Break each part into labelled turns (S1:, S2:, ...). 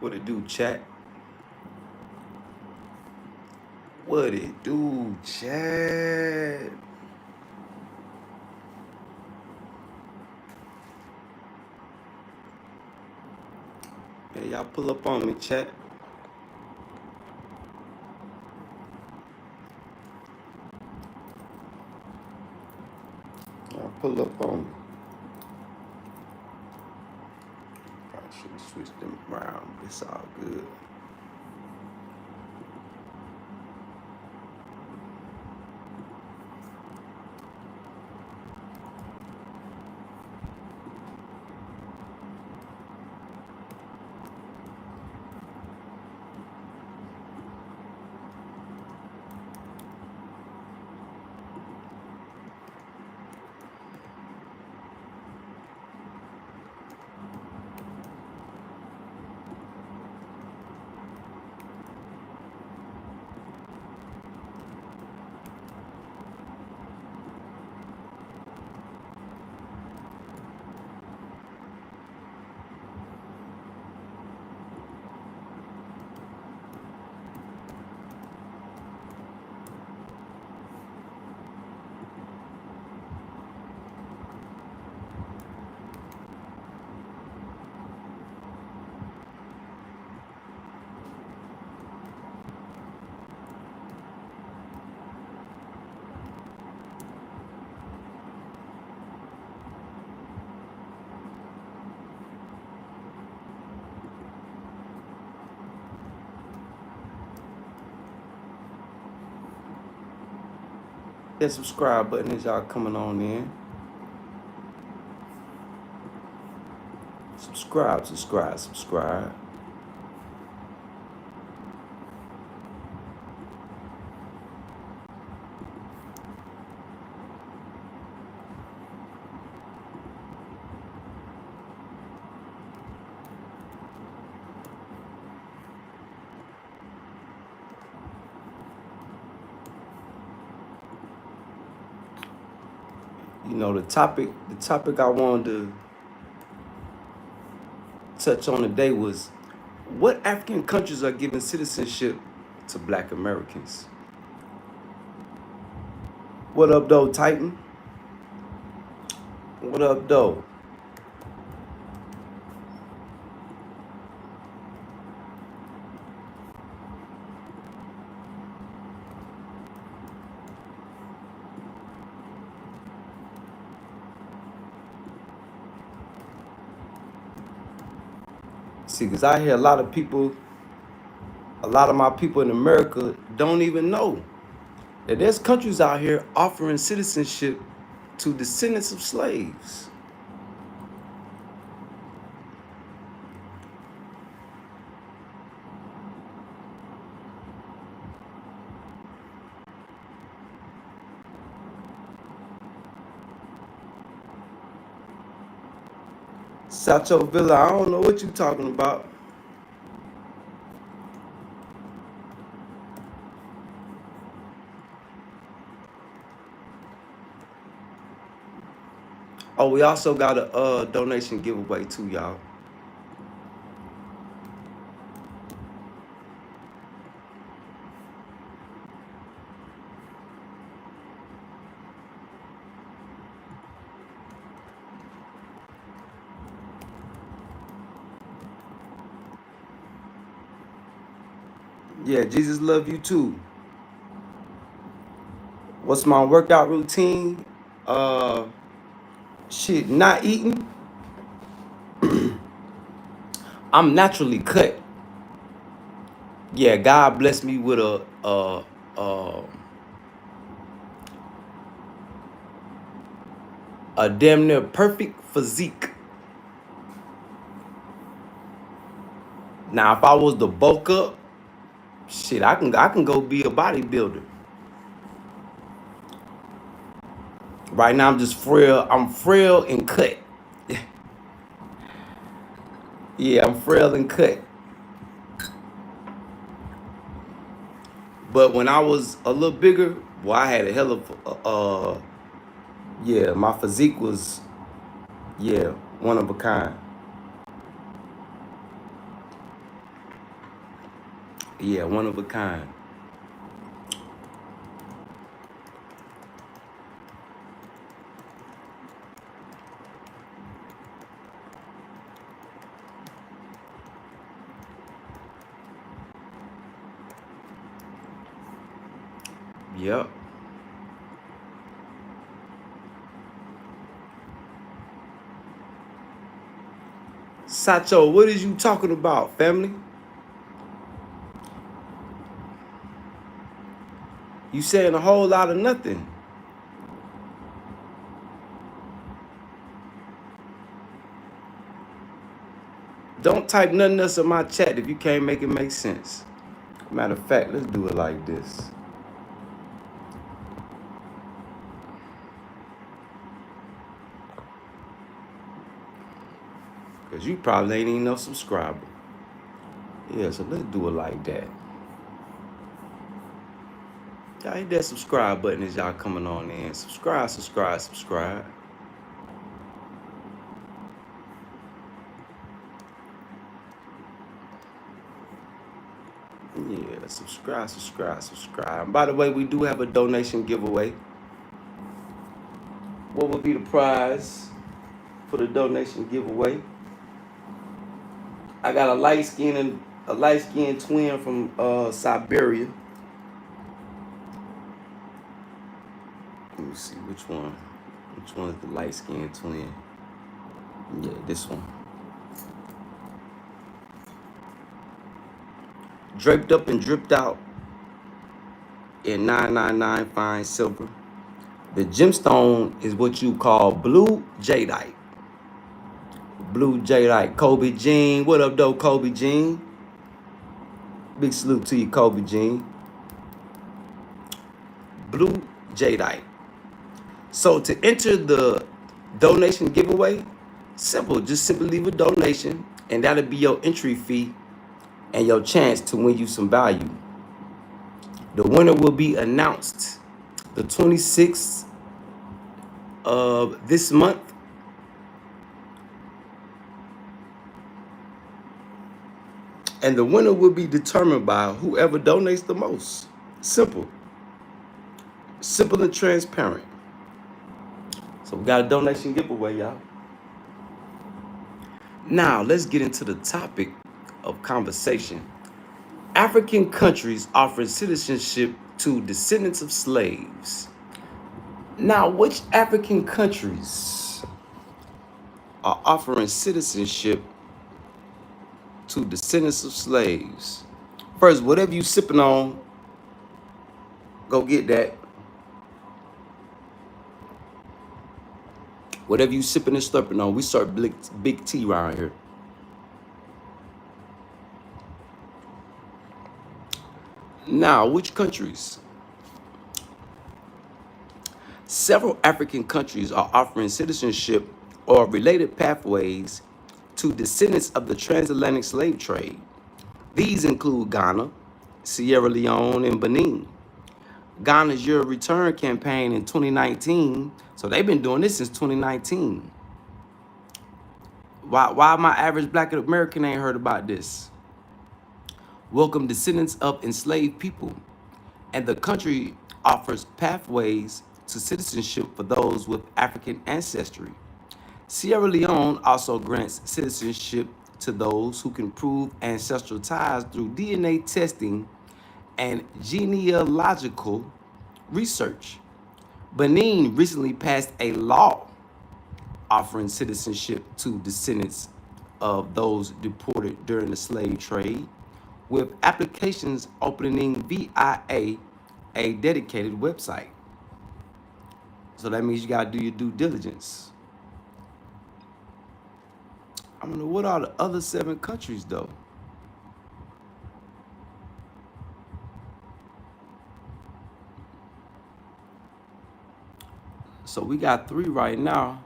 S1: What it do, chat? What it do, chat? Hey, y'all pull up on me, chat. Y'all pull up on me. I should have switched them around. It's all good. That subscribe button as y'all coming on in. Subscribe, subscribe, subscribe. You know, the topic I wanted to touch on today was what African countries are giving citizenship to Black Americans. What up, though, Titan? What up, though? See, because I hear a lot of my people in America don't even know that there's countries out here offering citizenship to descendants of slaves. Sacho Villa, I don't know what you're talking about. Oh, we also got a donation giveaway too, y'all. Yeah, Jesus love you too. What's my workout routine? Shit, not eating. I'm naturally cut. Yeah, God blessed me with a damn near perfect physique. Now, if I was to bulk up, shit, I can go be a bodybuilder. Right now, I'm just frail. I'm frail and cut. Yeah, I'm frail and cut. But when I was a little bigger, boy, I had a hell of yeah, my physique was, yeah, one of a kind. Yeah, one of a kind. Yep. Sacho, what is you talking about, family? You saying a whole lot of nothing. Don't type nothing else in my chat if you can't make it make sense. Matter of fact, let's do it like this. Because you probably ain't even no subscriber. Yeah, so let's do it like that. Y'all hit that subscribe button as y'all coming on in. Subscribe, subscribe, subscribe. Yeah, subscribe, subscribe, subscribe. And by the way, we do have a donation giveaway. What would be the prize for the donation giveaway? I got a light skinned twin from Siberia. Let me see which one. Which one is the light skinned twin? Yeah, this one. Draped up and dripped out in 999 fine silver. The gemstone is what you call blue jadeite. Blue jadeite. Kobe Jean. What up, though, Kobe Jean? Big salute to you, Kobe Jean. Blue jadeite. So to enter the donation giveaway, simple. Just simply leave a donation, and that'll be your entry fee and your chance to win you some value. The winner will be announced the 26th of this month. And the winner will be determined by whoever donates the most. Simple. Simple and transparent. So we got a donation giveaway, y'all. Now, let's get into the topic of conversation. African countries offering citizenship to descendants of slaves. Now, which African countries are offering citizenship to descendants of slaves? First, whatever you sipping on, go get that. Whatever you sipping and slurping on, we start big tea around here. Now, which countries? Several African countries are offering citizenship or related pathways to descendants of the transatlantic slave trade. These include Ghana, Sierra Leone, and Benin. Ghana's Your Return campaign in 2019, so they've been doing this since 2019. Why my average Black American ain't heard about this? Welcome descendants of enslaved people, and the country offers pathways to citizenship for those with African ancestry. Sierra Leone also grants citizenship to those who can prove ancestral ties through DNA testing and genealogical research. Benin recently passed a law offering citizenship to descendants of those deported during the slave trade, with applications opening via a dedicated website. So that means you gotta do your due diligence. I don't know, what are the other 7 countries though? So we got 3 right now.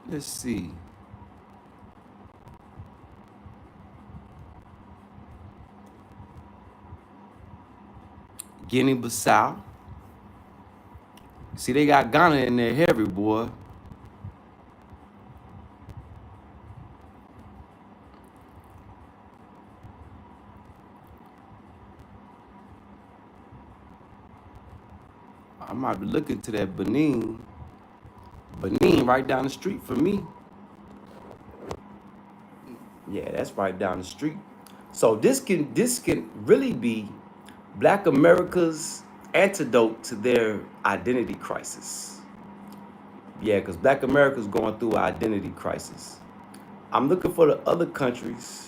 S1: Let's see. Guinea-Bissau. See, they got Ghana in there heavy, boy. I might be looking to that Benin. Benin right down the street from me. Yeah, that's right down the street. So this can really be Black America's antidote to their identity crisis. Yeah, because Black America's going through an identity crisis. I'm looking for the other countries.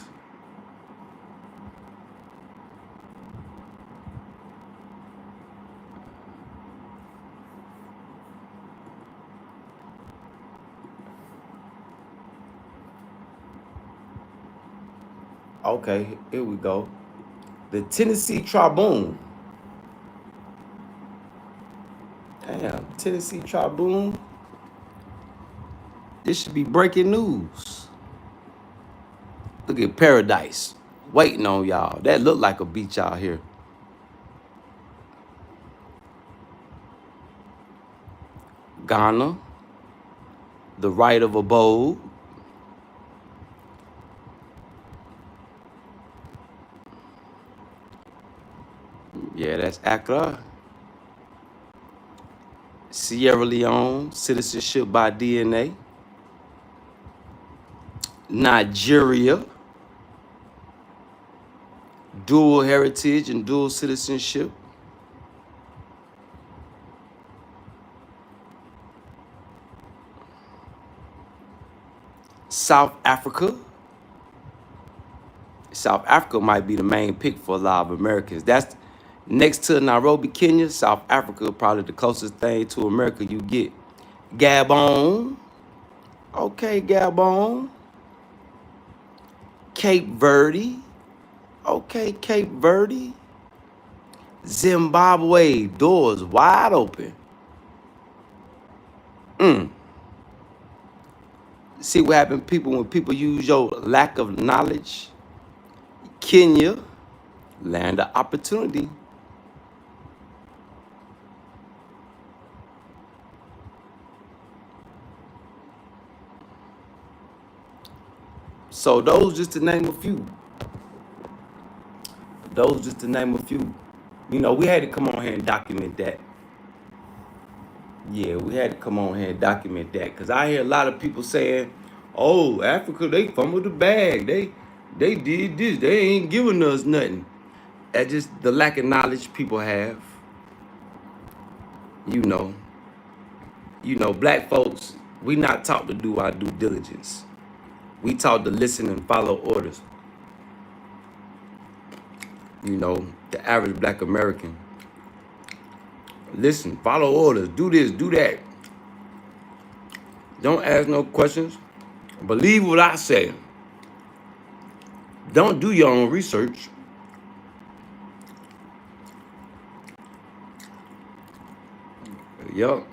S1: Okay, here we go. The Tennessee Tribune. Damn, Tennessee Tribune. This should be breaking news. Look at Paradise waiting on y'all. That look like a beach out here. Ghana, the right of abode. Yeah, that's Accra. Sierra Leone, citizenship by DNA. Nigeria, dual heritage and dual citizenship. South Africa. South Africa might be the main pick for a lot of Americans. That's next to Nairobi, Kenya. South Africa, probably the closest thing to America you get. Gabon. Okay, Gabon. Cape Verde. Okay, Cape Verde. Zimbabwe, doors wide open. See what happened, people, when people use your lack of knowledge. Kenya, land of opportunity. So those just to name a few. Those just to name a few. You know, we had to come on here and document that. Yeah, we had to come on here and document that. Because I hear a lot of people saying, oh, Africa, they fumbled the bag. They did this. They ain't giving us nothing. That's just the lack of knowledge people have. You know, black folks, we not taught to do our due diligence. We taught to listen and follow orders. You know, the average Black American. Listen, follow orders, do this, do that. Don't ask no questions. Believe what I say. Don't do your own research. Yup.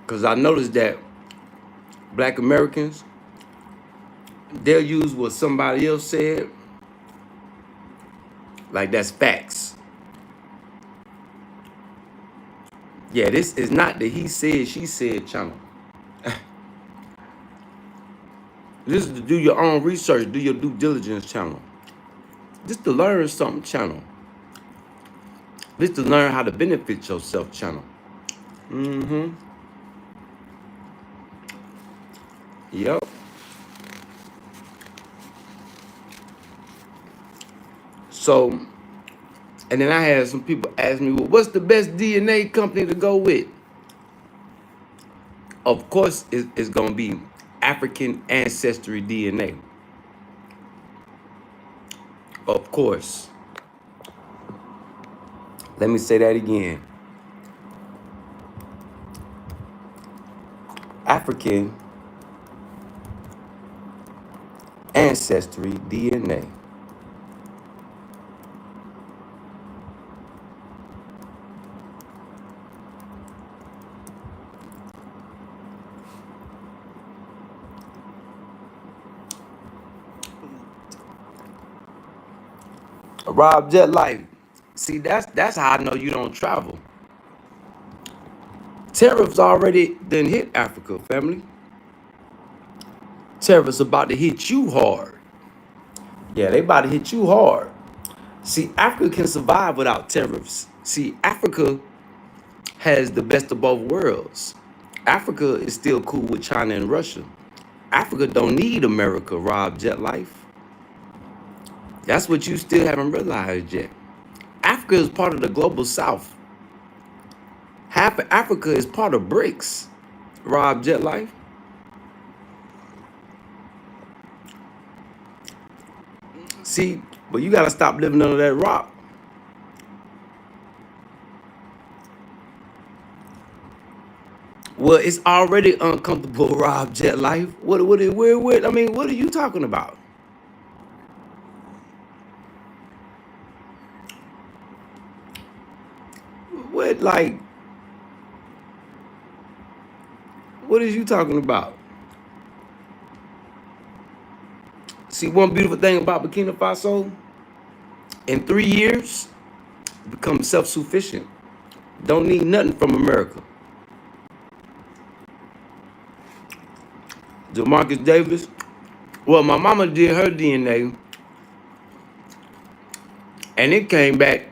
S1: Because I noticed that Black Americans, they'll use what somebody else said like that's facts. Yeah, this is not the he said, she said channel. This is to do your own research, do your due diligence channel. This to learn something channel. This to learn how to benefit yourself channel. Yep. So, and then I had some people ask me, well, what's the best DNA company to go with? Of course, it's going to be African ancestry DNA. Of course. Let me say that again. African ancestry DNA. Rob Jet Life. See, that's how I know you don't travel. Tariffs already done hit Africa, family. Tariffs about to hit you hard. Yeah, they about to hit you hard. See, Africa can survive without tariffs. See, Africa has the best of both worlds. Africa is still cool with China and Russia. Africa don't need America, Rob Jet Life. That's what you still haven't realized yet. Africa is part of the global south. Half of Africa is part of BRICS, Rob Jet Life. See, but you gotta stop living under that rock. Well, it's already uncomfortable, Rob Jet Life. What I mean, what are you talking about? What, like, what is you talking about? See, one beautiful thing about Burkina Faso, in 3 years, become self-sufficient. Don't need nothing from America. Demarcus Davis. Well, my mama did her DNA, and it came back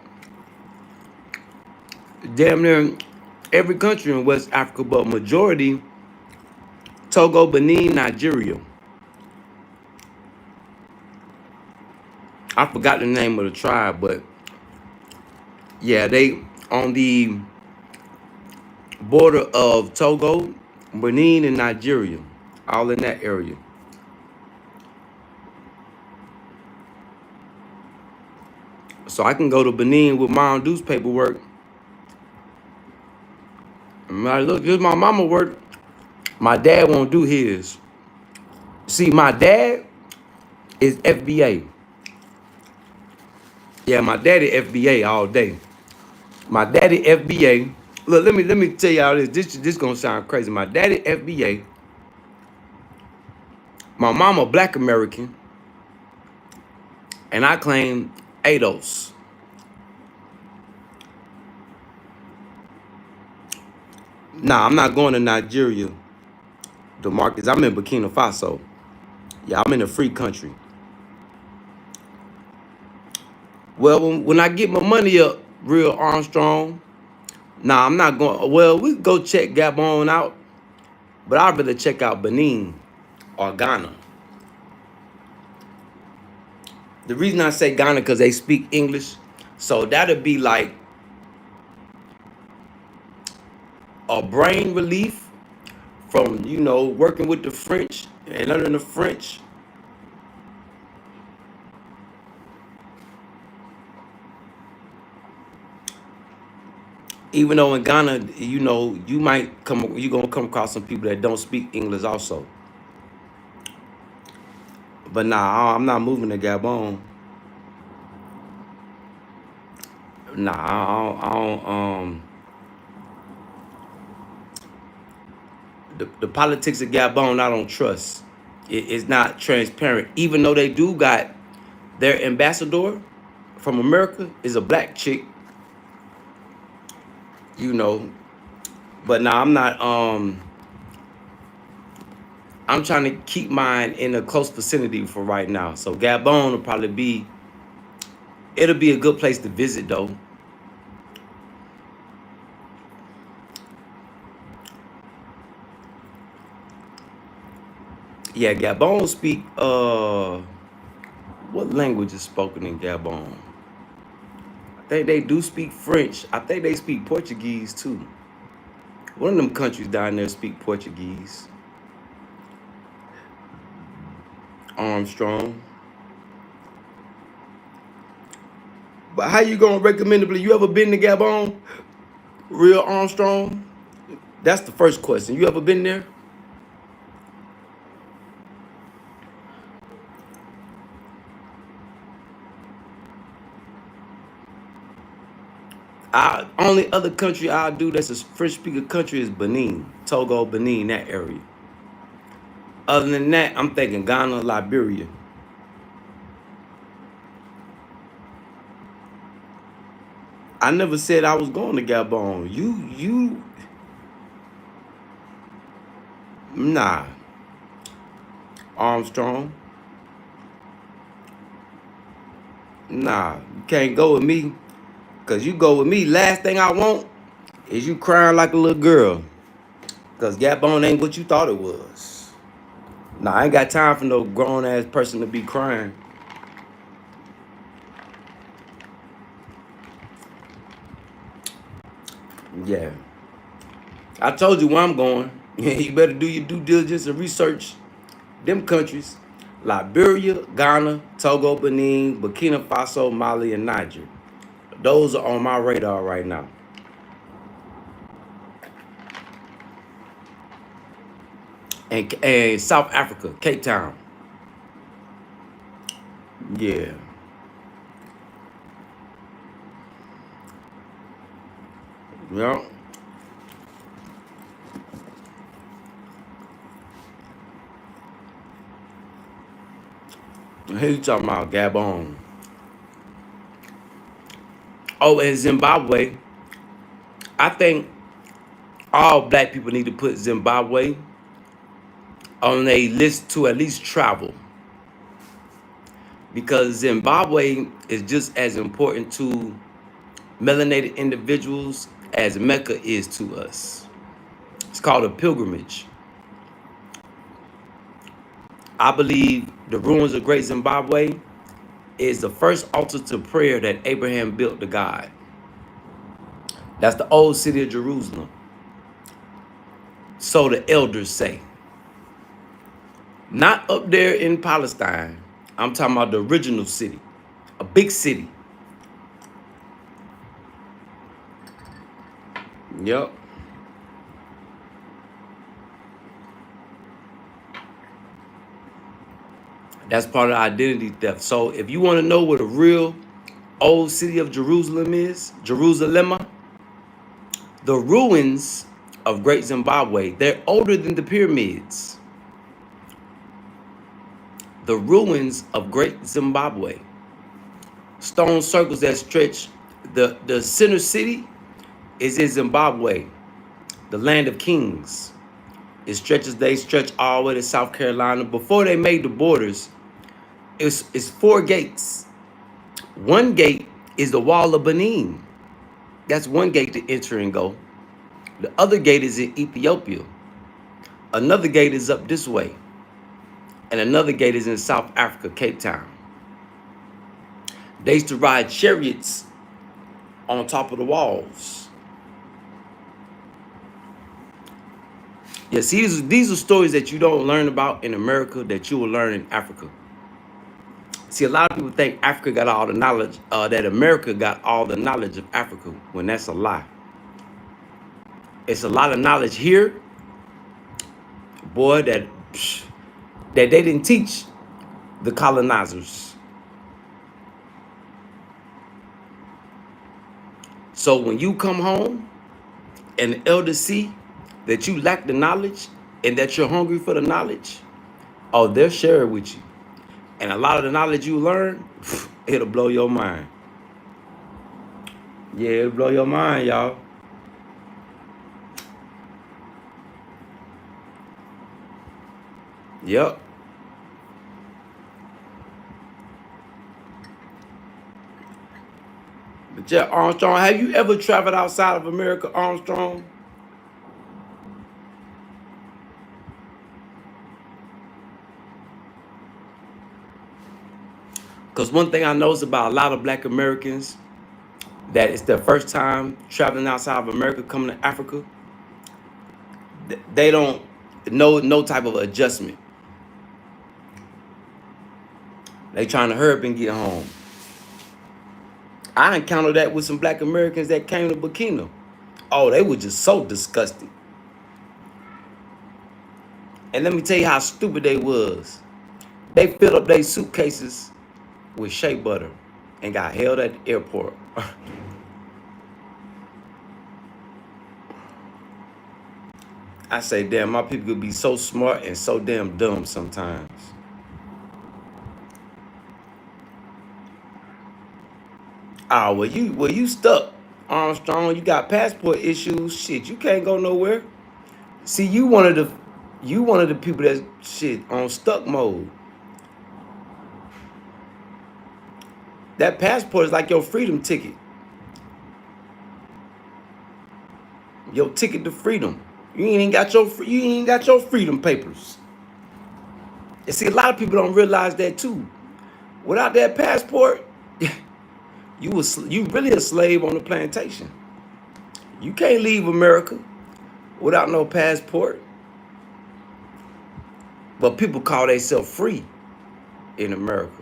S1: damn near every country in West Africa, but majority Togo, Benin, Nigeria. I forgot the name of the tribe, but yeah, they on the border of Togo, Benin, and Nigeria, all in that area. So I can go to Benin with my unduced paperwork. I'm like, look, here's my mama work. My dad won't do his. See, my dad is FBA. Yeah, my daddy FBA all day. My daddy FBA. Look, let me tell y'all this. This gonna sound crazy. My daddy FBA. My mama Black American, and I claim ADOS. Nah, I'm not going to Nigeria, DeMarcus. I'm in Burkina Faso. Yeah, I'm in a free country. Well, when I get my money up, real Armstrong. Nah, I'm not going. Well, we can go check Gabon out, but I'd rather check out Benin or Ghana. The reason I say Ghana because they speak English, so that'd be like a brain relief from working with the French and learning the French. Even though in Ghana, you gonna come across some people that don't speak English also. But nah, I'm not moving to Gabon. Nah, I don't the politics of Gabon I don't trust. It's not transparent. Even though they do got their ambassador from America is a black chick, But now I'm not I'm trying to keep mine in a close vicinity for right now. So Gabon will probably it'll be a good place to visit though. Yeah, Gabon speak what language is spoken in Gabon? I think they do speak French. I think they speak Portuguese too. One of them countries down there speak Portuguese. Armstrong. But how you gonna recommend it? You ever been to Gabon? Real Armstrong? That's the first question. You ever been there? Only other country I'll do that's a French speaker country is Benin, Togo, Benin, that area. Other than that, I'm thinking Ghana, Liberia. I never said I was going to Gabon. Nah, Armstrong. Nah, you can't go with me. Cause you go with me, last thing I want is you crying like a little girl. Cause Gabon ain't what you thought it was. Nah, I ain't got time for no grown ass person to be crying. Yeah. I told you where I'm going. You better do your due diligence and research them countries. Liberia, Ghana, Togo, Benin, Burkina Faso, Mali, and Niger. Those are on my radar right now. And South Africa, Cape Town. Yeah. Yeah. Here you talking about Gabon. Oh, and Zimbabwe. I think all black people need to put Zimbabwe on a list to at least travel. Because Zimbabwe is just as important to melanated individuals as Mecca is to us. It's called a pilgrimage. I believe the ruins of Great Zimbabwe is the first altar to prayer that Abraham built to God. That's the old city of Jerusalem. So the elders say. Not up there in Palestine. I'm talking about the original city. A big city. Yep. That's part of identity theft. So if you want to know what a real old city of Jerusalem is, Jerusalem, the ruins of Great Zimbabwe, they're older than the pyramids. The ruins of Great Zimbabwe. Stone circles that stretch, the center city is in Zimbabwe, the land of kings. They stretch all the way to South Carolina. Before they made the borders, it's 4 gates. One gate is the wall of Benin. That's one gate to enter and go. The other gate is in Ethiopia. Another gate is up this way. And another gate is in South Africa, Cape Town. They used to ride chariots on top of the walls. Yeah, see, these are stories that you don't learn about in America that you will learn in Africa. See, a lot of people think Africa got all the knowledge, that America got all the knowledge of Africa, when that's a lie. It's a lot of knowledge here, boy, that they didn't teach the colonizers. So when you come home and the elders see that you lack the knowledge and that you're hungry for the knowledge, oh, they'll share it with you. And a lot of the knowledge you learn, it'll blow your mind. Yeah, it'll blow your mind, y'all. Yep. But yeah, Armstrong, have you ever traveled outside of America, Armstrong? Because one thing I noticed about a lot of black Americans, that it's their first time traveling outside of America, coming to Africa, they don't know no type of adjustment. They trying to hurry up and get home. I encountered that with some black Americans that came to Burkina. Oh, they were just so disgusted. And let me tell you how stupid they was. They filled up their suitcases with shea butter and got held at the airport. I say, damn, my people could be so smart and so damn dumb sometimes. Ah, well you stuck, Armstrong. You got passport issues. Shit, you can't go nowhere. See, you one of the people that shit on stuck mode. That passport is like your freedom ticket. Your ticket to freedom. You ain't got your freedom papers. And see, a lot of people don't realize that too. Without that passport, you really a slave on the plantation. You can't leave America without no passport. But people call themselves free in America.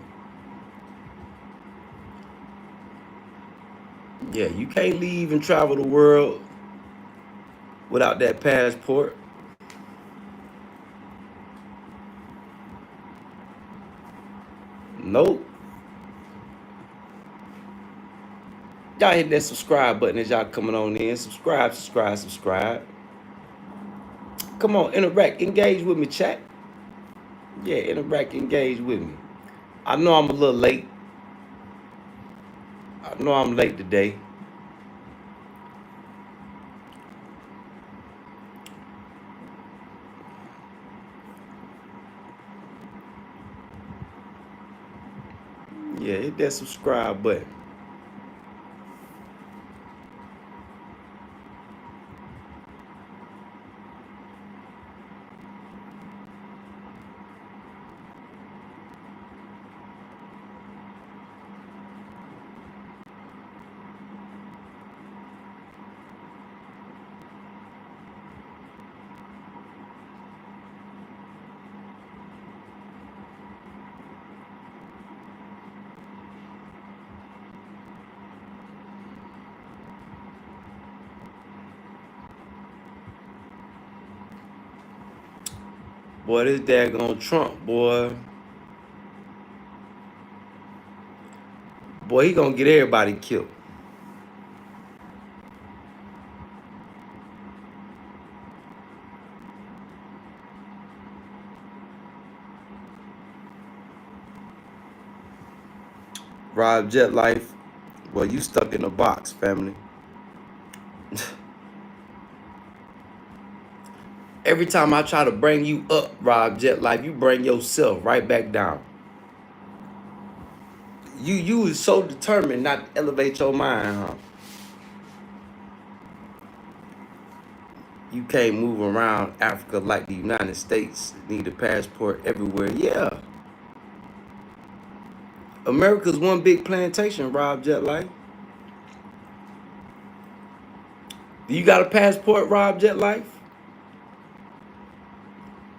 S1: Yeah, you can't leave and travel the world without that passport. Nope. Y'all hit that subscribe button as y'all coming on in. Subscribe. Come on, interact, engage with me, chat. Yeah, interact, engage with me. I know I'm a little late. I know I'm late today. Yeah, hit that subscribe button. Boy, this daggone Trump, boy. Boy, he gonna get everybody killed. Rob Jet Life, well, you stuck in a box, family. Every time I try to bring you up, Rob Jet Life, you bring yourself right back down. You is so determined not to elevate your mind, huh? You can't move around Africa like the United States. Need a passport everywhere. Yeah. America's one big plantation, Rob Jet Life. Do you got a passport, Rob Jet Life?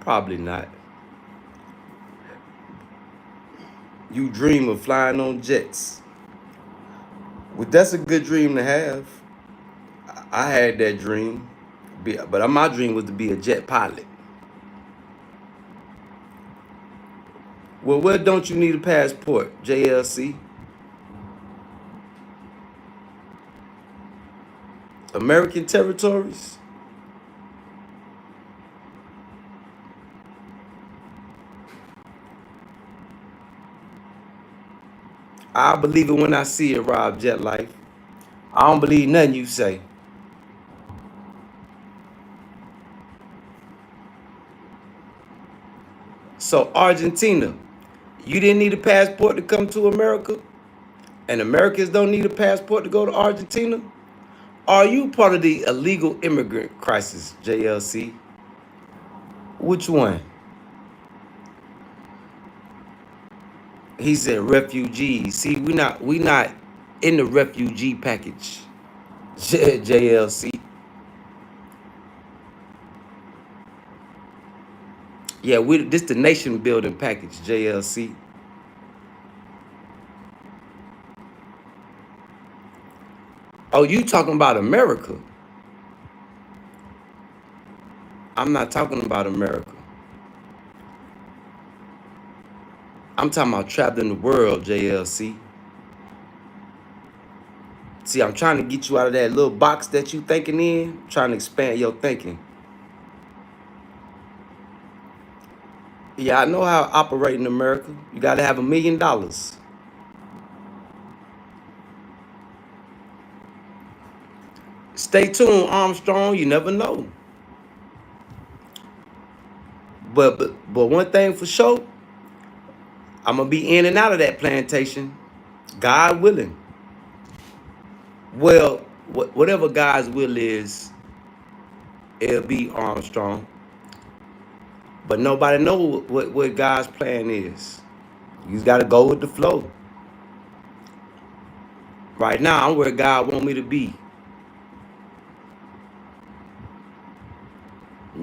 S1: Probably not. You dream of flying on jets. Well, that's a good dream to have. I had that dream, but my dream was to be a jet pilot. Well, where don't you need a passport, JLC? American territories? I believe it when I see it, Rob Jet Life. I don't believe nothing you say. So Argentina, you didn't need a passport to come to America? And Americans don't need a passport to go to Argentina? Are you part of the illegal immigrant crisis, JLC? Which one? He said refugees. See, we not in the refugee package, JLC. Yeah, this the nation building package, JLC. Oh, you talking about America? I'm not talking about America. I'm talking about trapped in the world, JLC. See, I'm trying to get you out of that little box that you thinking in, trying to expand your thinking. Yeah, I know how to operate in America. You got to have $1 million. Stay tuned, Armstrong. You never know. But one thing for sure, I'm gonna be in and out of that plantation, God willing. Well, whatever God's will is, it'll be Armstrong. But nobody knows what God's plan is. You just got to go with the flow. Right now, I'm where God want me to be.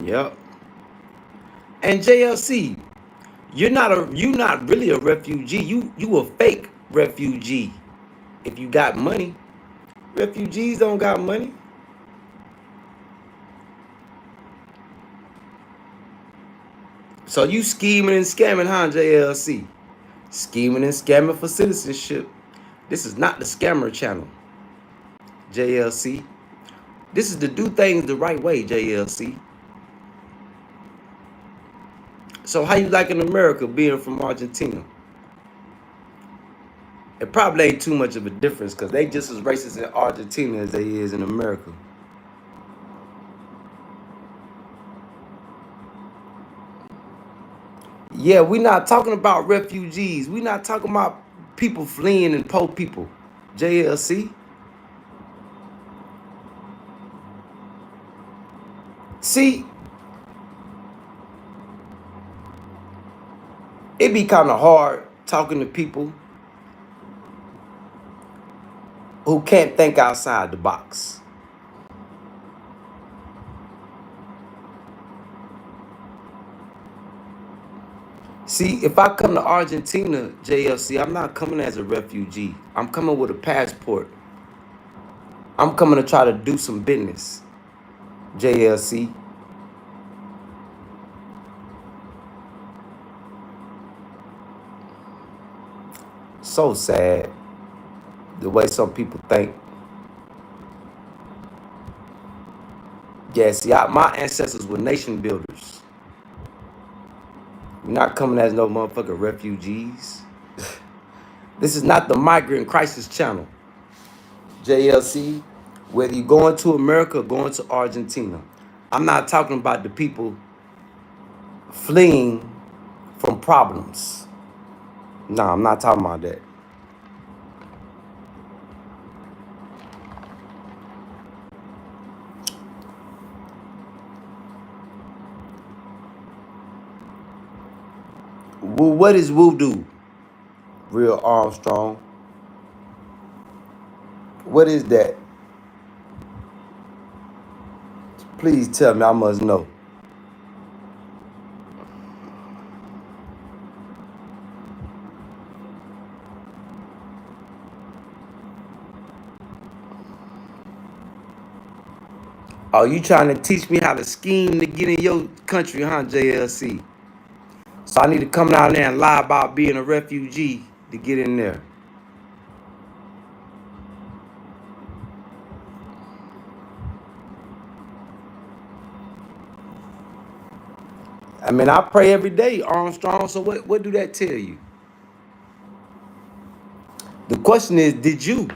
S1: Yep. And JLC, you're not really a refugee. You a fake refugee. If you got money, refugees don't got money. So you scheming and scamming, huh, JLC? Scheming and scamming for citizenship. This is not the scammer channel, JLC. This is to do things the right way, JLC. So how you liking America being from Argentina? It probably ain't too much of a difference because they just as racist in Argentina as they is in America. Yeah, we're not talking about refugees. We're not talking about people fleeing and poor people. JLC. See, it be kind of hard talking to people who can't think outside the box. See, if I come to Argentina, JLC, I'm not coming as a refugee. I'm coming with a passport. I'm coming to try to do some business, JLC. So sad the way some people think. Yeah, see, my ancestors were nation builders. We're not coming as no motherfucking refugees. This is not the migrant crisis channel, JLC. Whether you're going to America or going to Argentina, I'm not talking about the people fleeing from problems. No, I'm not talking about that. What is voodoo, Real Armstrong? What is that? Please tell me, I must know. Oh, you trying to teach me how to scheme to get in your country, huh, JLC? So I need to come down there and lie about being a refugee to get in there. I mean, I pray every day, Armstrong. So what do that tell you? The question is, did you?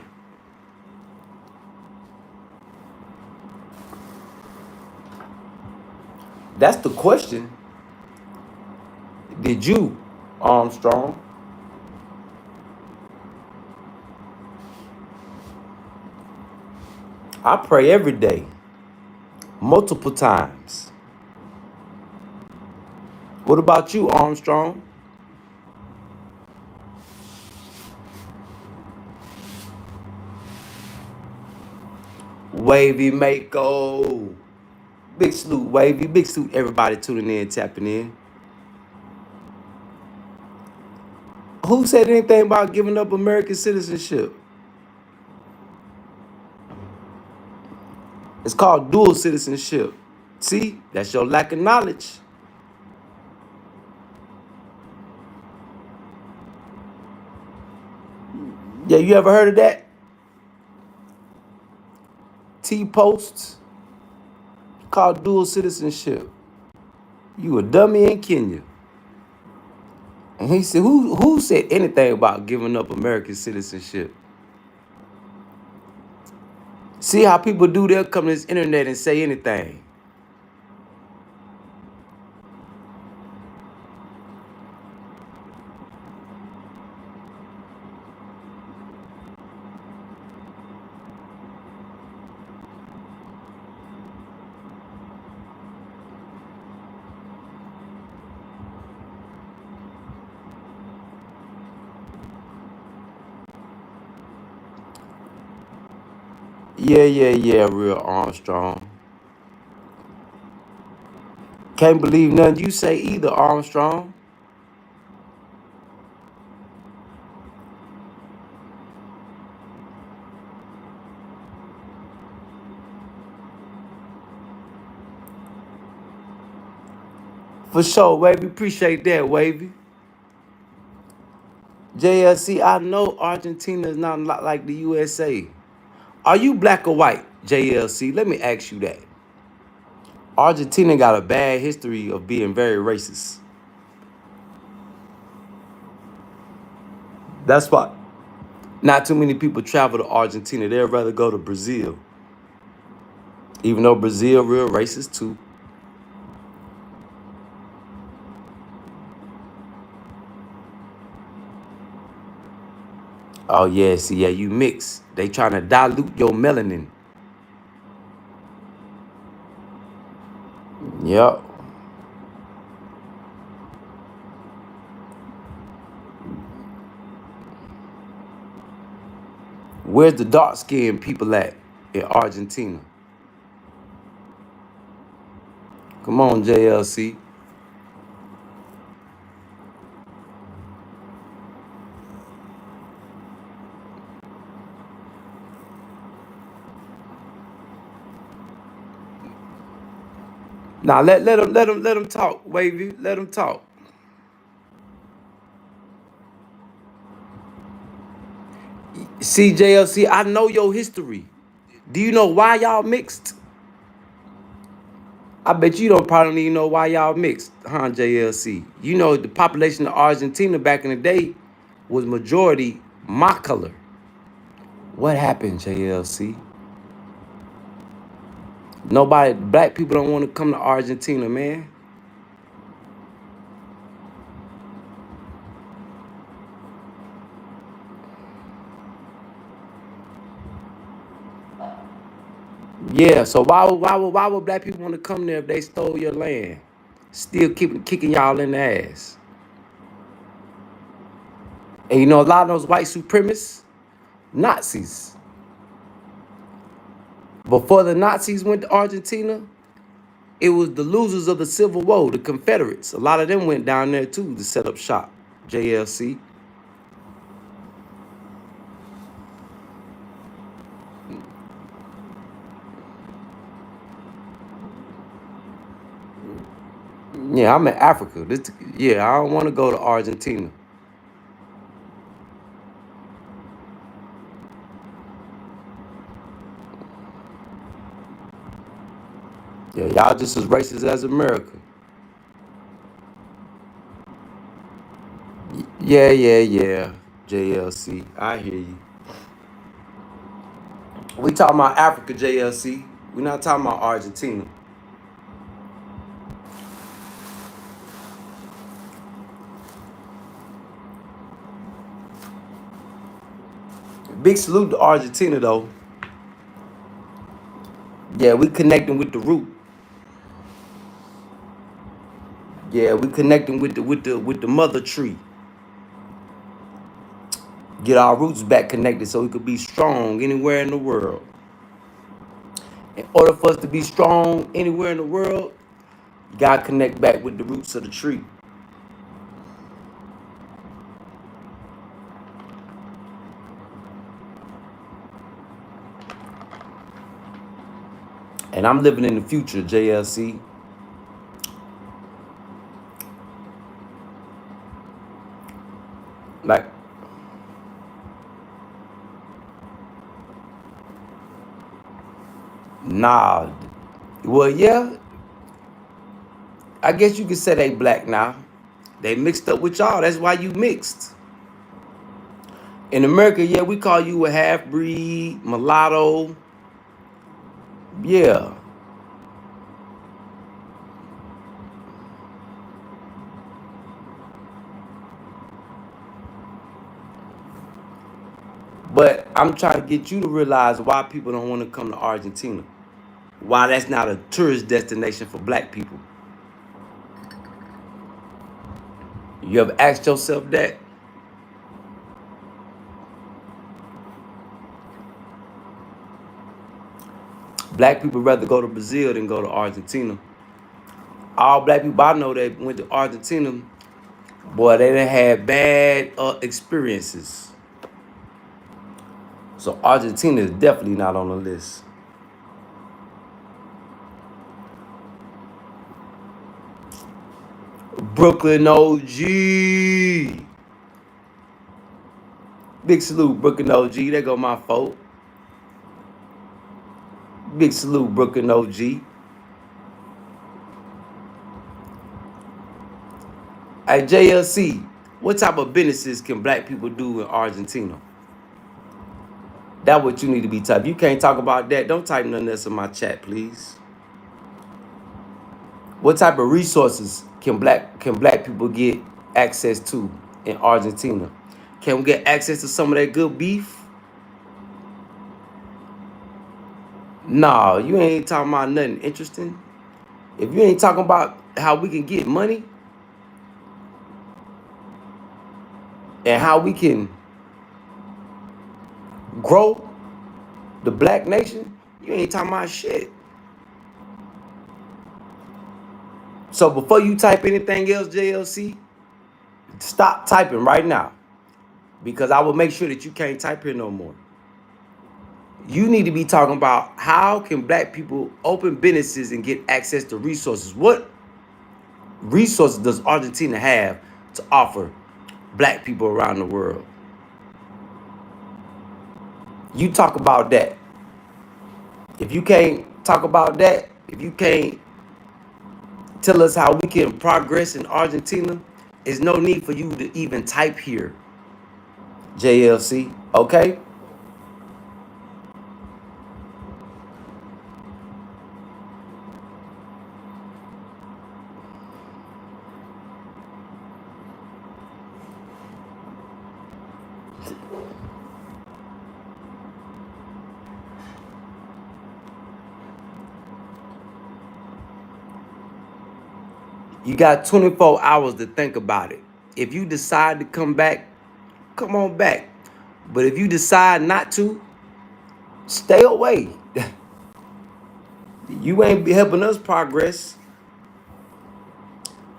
S1: That's the question. Did you, Armstrong? I pray every day, multiple times. What about you, Armstrong? Wavy Mako. Big salute, Wavy. Big salute, everybody tuning in, tapping in. Who said anything about giving up American citizenship? It's called dual citizenship. See, that's your lack of knowledge. Yeah, you ever heard of that? T-posts called dual citizenship. You a dummy in Kenya. And he said, who said anything about giving up American citizenship? See how people do, they'll come to this internet and say anything. Yeah, real Armstrong. Can't believe nothing you say either, Armstrong. For sure, Wavy. Appreciate that, Wavy. JLC, I know Argentina is not a lot like the USA. Are you black or white, JLC? Let me ask you that. Argentina got a bad history of being very racist. That's why not too many people travel to Argentina. They'd rather go to Brazil. Even though Brazil real racist too. Oh yeah, see, yeah, you mix. They trying to dilute your melanin. Yep. Where's the dark skinned people at in Argentina? Come on, JLC. Now let them talk, Wavy. Let them talk. See, JLC, I know your history. Do you know why y'all mixed? I bet you don't probably even know why y'all mixed, huh, JLC? You know the population of Argentina back in the day was majority my color. What happened, JLC? Nobody, black people don't want to come to Argentina, man. Yeah, so why would black people want to come there if they stole your land? Still keep kicking y'all in the ass. And you know a lot of those white supremacists, Nazis. Before the Nazis went to Argentina, it was the losers of the Civil War, the Confederates. A lot of them went down there too to set up shop. JLC. Yeah, I'm in Africa. Yeah, I don't want to go to Argentina. Yeah, y'all just as racist as America. Yeah. JLC, I hear you. We talking about Africa, JLC. We not talking about Argentina. Big salute to Argentina though. Yeah, we connecting with the root. Yeah, we connecting with the mother tree. Get our roots back connected so we could be strong anywhere in the world. In order for us to be strong anywhere in the world, you gotta connect back with the roots of the tree. And I'm living in the future, JLC. Like, nah. Well, yeah, I guess you could say they black now. They mixed up with y'all. That's why you mixed. In America, yeah, we call you a half breed, mulatto. Yeah. But I'm trying to get you to realize why people don't want to come to Argentina. Why that's not a tourist destination for black people. You ever asked yourself that? Black people rather go to Brazil than go to Argentina. All black people I know that went to Argentina, boy, they done had bad experiences. So Argentina is definitely not on the list. Brooklyn OG. Big salute, Brooklyn OG. There go my folk. Big salute, Brooklyn OG. Hey, JLC, what type of businesses can black people do in Argentina? That's what you need to be typing. You can't talk about that. Don't type nothing else in my chat, please. What type of resources can black people get access to in Argentina? Can we get access to some of that good beef? Nah, you ain't talking about nothing interesting. If you ain't talking about how we can get money and how we can grow the black nation, you ain't talking about shit. So before you type anything else, JLC, stop typing right now, because I will make sure that you can't type here no more. You need to be talking about how can black people open businesses and get access to resources. What resources does Argentina have to offer black people around the world? You talk about that. If you can't talk about that, if you can't tell us how we can progress in Argentina, there's no need for you to even type here, JLC, okay? You got 24 hours to think about it. If you decide to come back, come on back. But if you decide not to, stay away. You ain't helping us progress.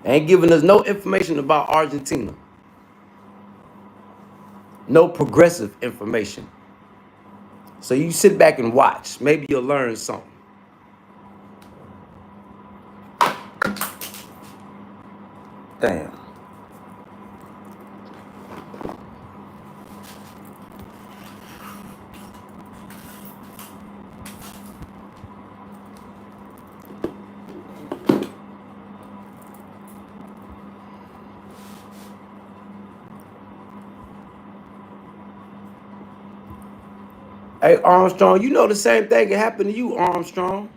S1: Ain't giving us no information about Argentina. No progressive information. So you sit back and watch. Maybe you'll learn something. Damn. Hey, Armstrong, you know the same thing can happen to you, Armstrong.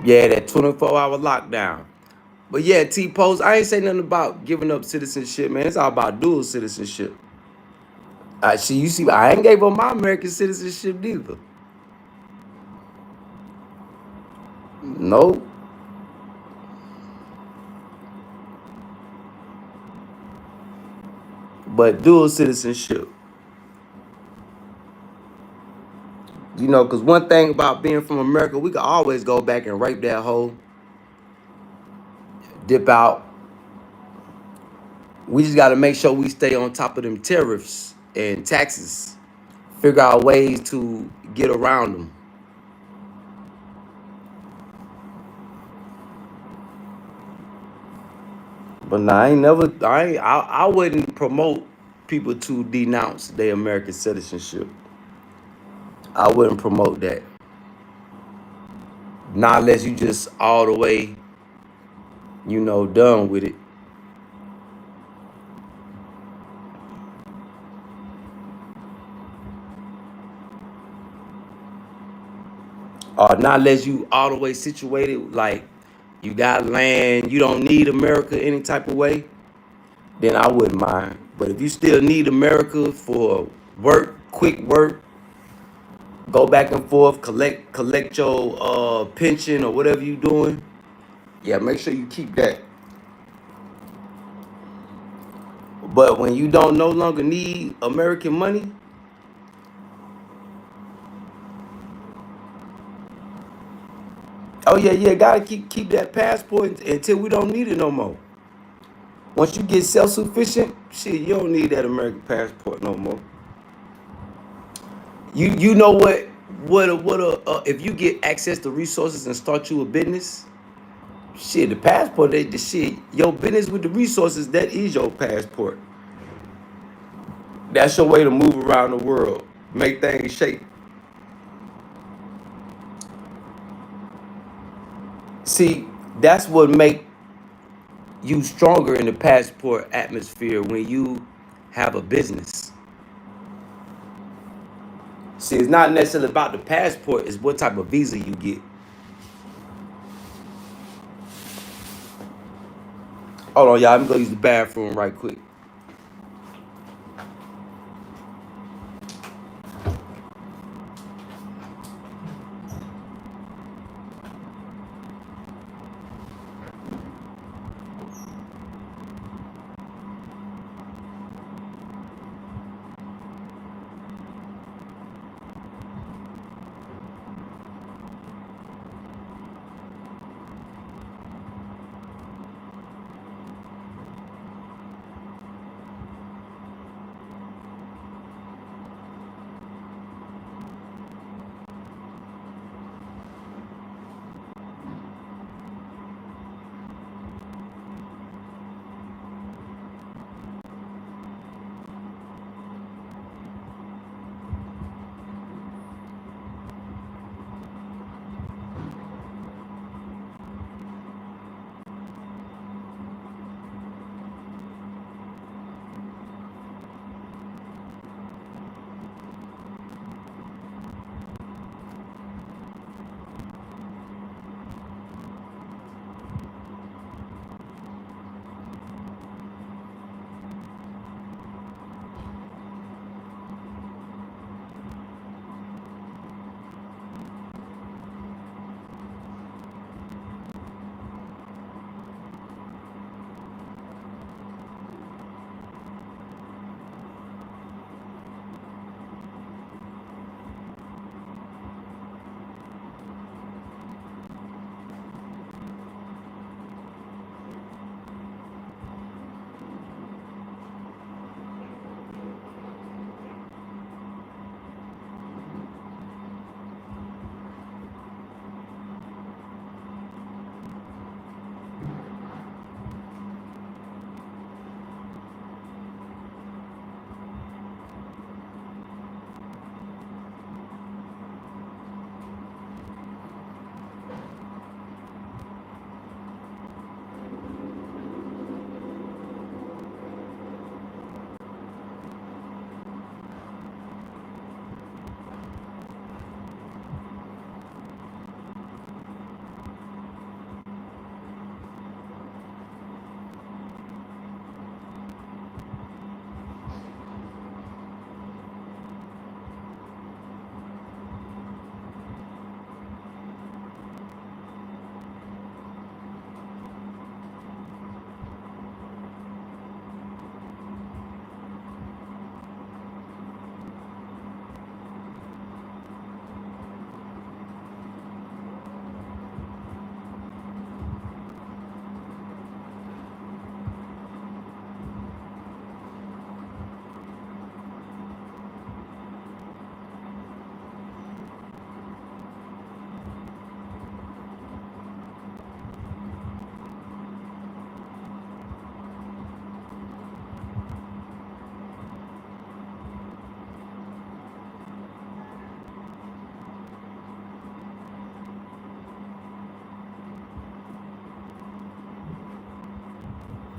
S1: Yeah, that 24-hour lockdown. But yeah, T-Post, I ain't say nothing about giving up citizenship, man. It's all about dual citizenship. You see, I ain't gave up my American citizenship neither. No. But dual citizenship. You know, because one thing about being from America, we can always go back and rape that hoe, dip out. We just got to make sure we stay on top of them tariffs and taxes. Figure out ways to get around them. But nah, I wouldn't promote people to denounce their American citizenship. I wouldn't promote that. Not unless you just all the way, done with it. Or not unless you all the way situated, like you got land, you don't need America any type of way, then I wouldn't mind. But if you still need America for work, quick work, Go back and forth, collect your pension or whatever you doing. Yeah, make sure you keep that. But when you don't no longer need American money, oh yeah, gotta keep that passport until we don't need it no more. Once you get self-sufficient, shit, you don't need that American passport no more. You know if you get access to resources and start you a business, shit, the passport, the shit, your business with the resources, that is your passport. That's your way to move around the world, make things shake. See, that's what make you stronger in the passport atmosphere when you have a business. See, it's not necessarily about the passport, it's what type of visa you get. Hold on, y'all, I'm gonna use the bathroom right quick.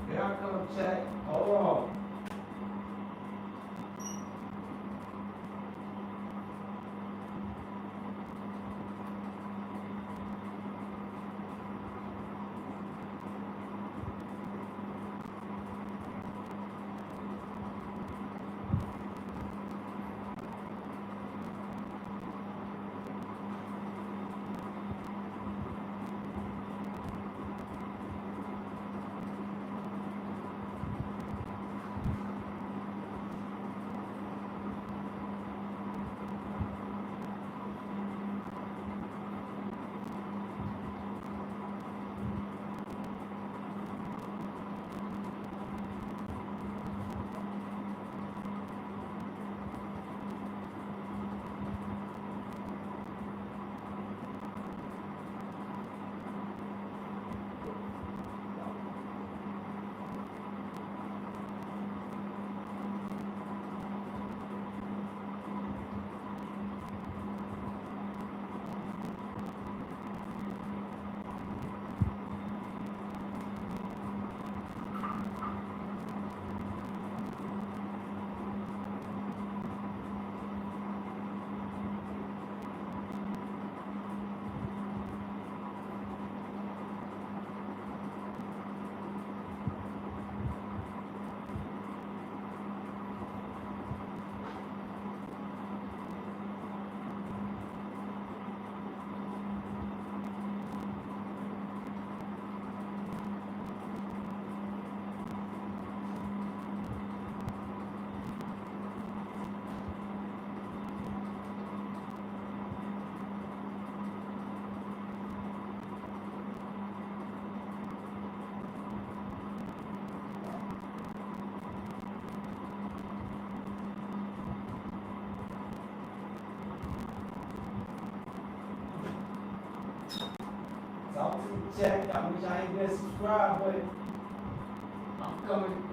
S1: Here I come, chat. Hold on. Talk to the chat. I wish I ain't been subscribed, but I'm coming.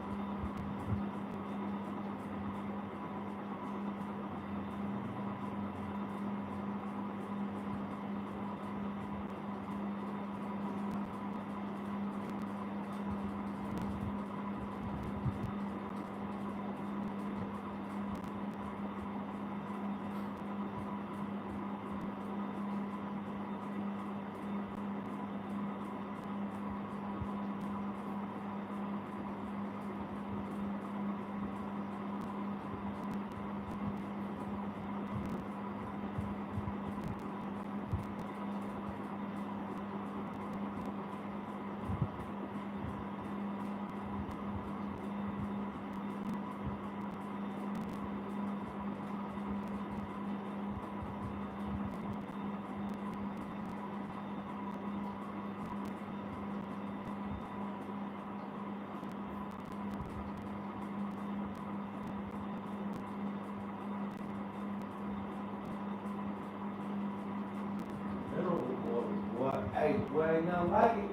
S1: Hey, boy, ain't nothing like it.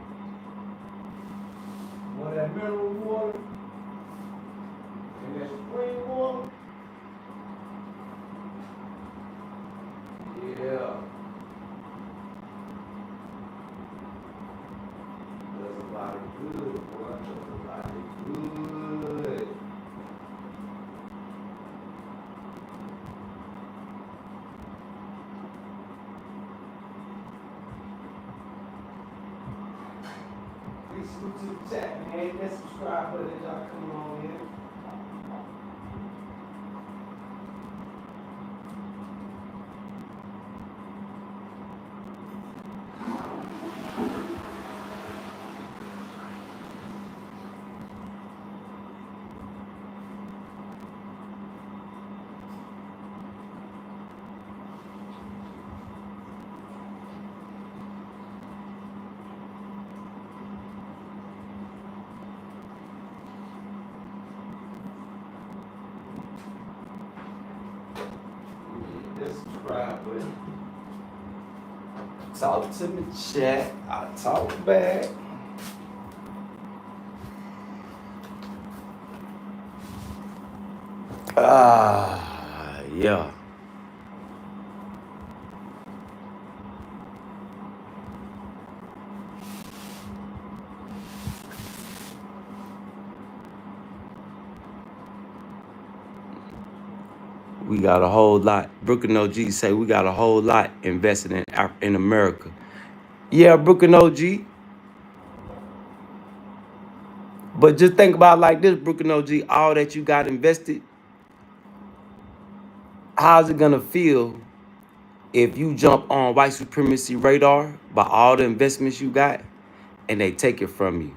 S1: Want that mineral water and that spring water? Yeah. Does a lot of good, boy. Does a lot of good. Please salute to the chat, man. Hit that subscribe button as y'all come on in. Subscribe button. Talk to the chat. I talk back. Yeah. We got a whole lot. Brooklyn OG say we got a whole lot invested in America. Yeah, Brooklyn OG. But just think about it like this, Brooklyn OG, all that you got invested, how's it gonna feel if you jump on white supremacy radar by all the investments you got and they take it from you?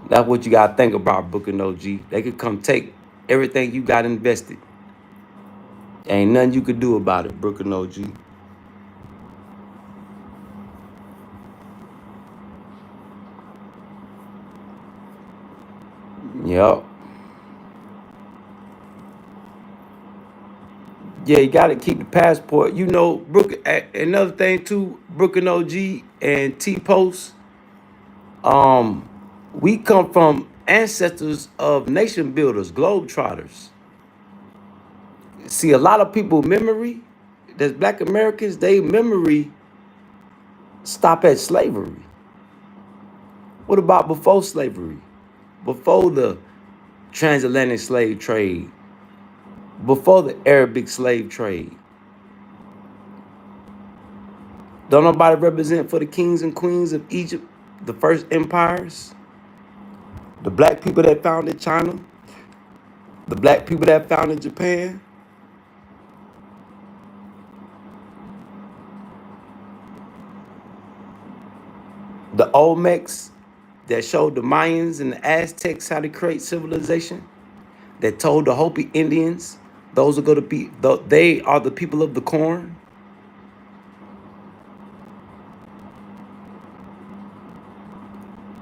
S1: That's what you gotta think about, Brooklyn OG. They could come take everything you got invested. Ain't nothing you could do about it, Brooklyn OG. Yep. Yeah, you gotta keep the passport. You know, another thing too, Brooklyn OG and T-Post, we come from ancestors of nation builders, globetrotters. See, a lot of people memory, there's black Americans, they memory stop at slavery. What about before slavery? Before the transatlantic slave trade? Before the Arabic slave trade? Don't nobody represent for the kings and queens of Egypt, the first empires? The black people that founded China? The black people that founded Japan? The Olmecs that showed the Mayans and the Aztecs how to create civilization? That told the Hopi Indians those are going to be, they are the people of the corn?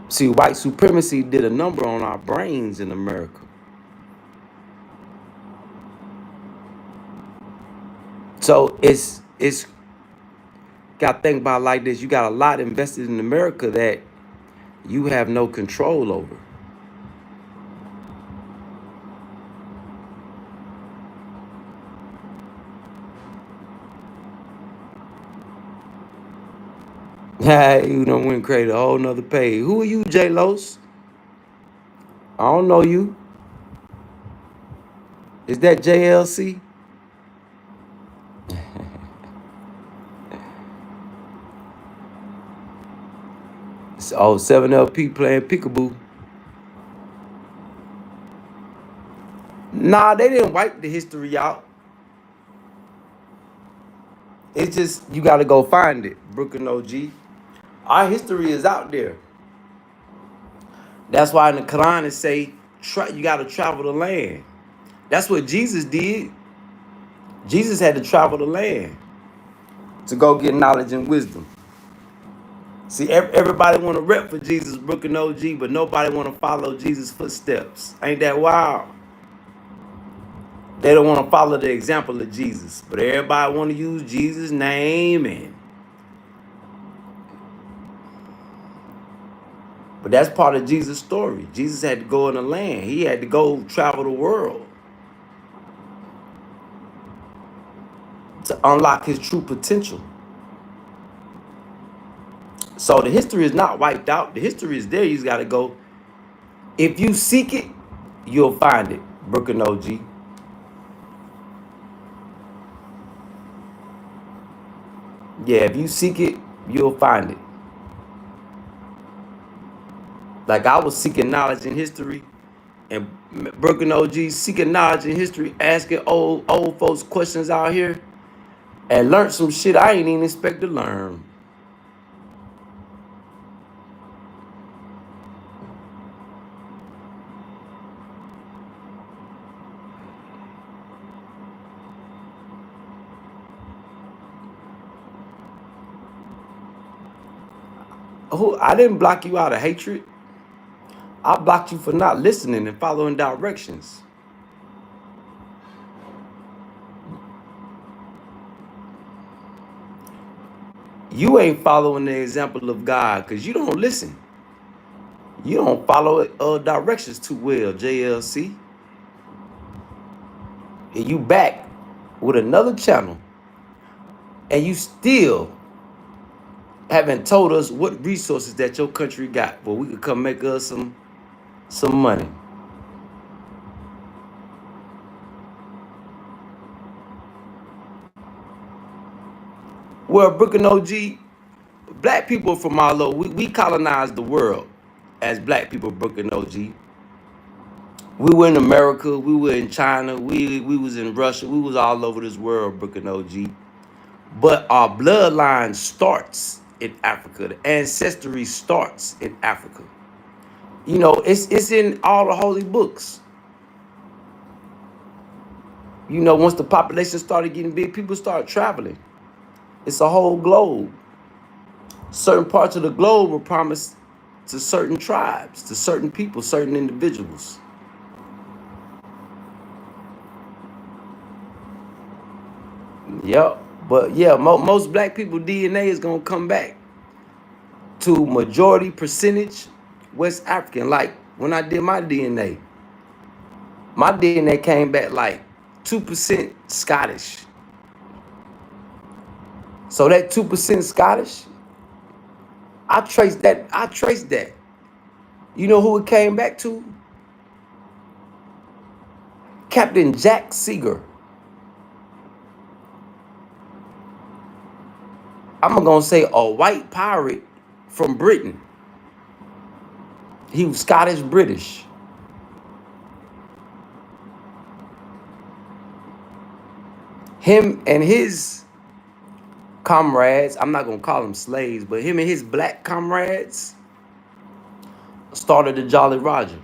S1: See, white supremacy did a number on our brains in America. So it's Got to think about it like this. You got a lot invested in America that you have no control over. You done went and created a whole nother page. Who are you, J-Los? I don't know you. Is that JLC? Oh, 7LP playing peekaboo. Nah, they didn't wipe the history out. It's just, you got to go find it, Brooklyn OG. Our history is out there. That's why in the Quran it say, you got to travel the land. That's what Jesus did. Jesus had to travel the land to go get knowledge and wisdom. See, everybody want to rep for Jesus, Brooklyn OG, but nobody want to follow Jesus' footsteps. Ain't that wild? They don't want to follow the example of Jesus, but everybody want to use Jesus' name. But that's part of Jesus' story. Jesus had to go in the land. He had to go travel the world to unlock his true potential. So the history is not wiped out. The history is there. You just got to go. If you seek it, you'll find it, Brooklyn OG. Yeah, if you seek it, you'll find it. Like I was seeking knowledge in history, and Brooklyn OG seeking knowledge in history, asking old folks questions out here, and learned some shit I ain't even expect to learn. I didn't block you out of hatred. I blocked you for not listening and following directions. You ain't following the example of God because you don't listen. You don't follow directions too well, JLC. And you back with another channel, and you still haven't told us what resources that your country got where we could come make us some money. Well, Brooklyn OG, black people from all over, we colonized the world as black people, Brooklyn OG. We were in America, we were in China, we was in Russia, we was all over this world, Brooklyn OG. But our bloodline starts in Africa. The ancestry starts in Africa. You know, it's in all the holy books. You know, once the population started getting big, people started traveling. It's a whole globe. Certain parts of the globe were promised to certain tribes, to certain people, certain individuals. Yep. But yeah, most black people DNA is gonna come back to majority percentage West African. Like when I did my DNA came back like 2% Scottish. So that 2% Scottish, I traced that. You know who it came back to? Captain Jack Seeger. I'm gonna say a white pirate from Britain. He was Scottish British. Him and his comrades, I'm not gonna call them slaves, but him and his black comrades started the Jolly Roger.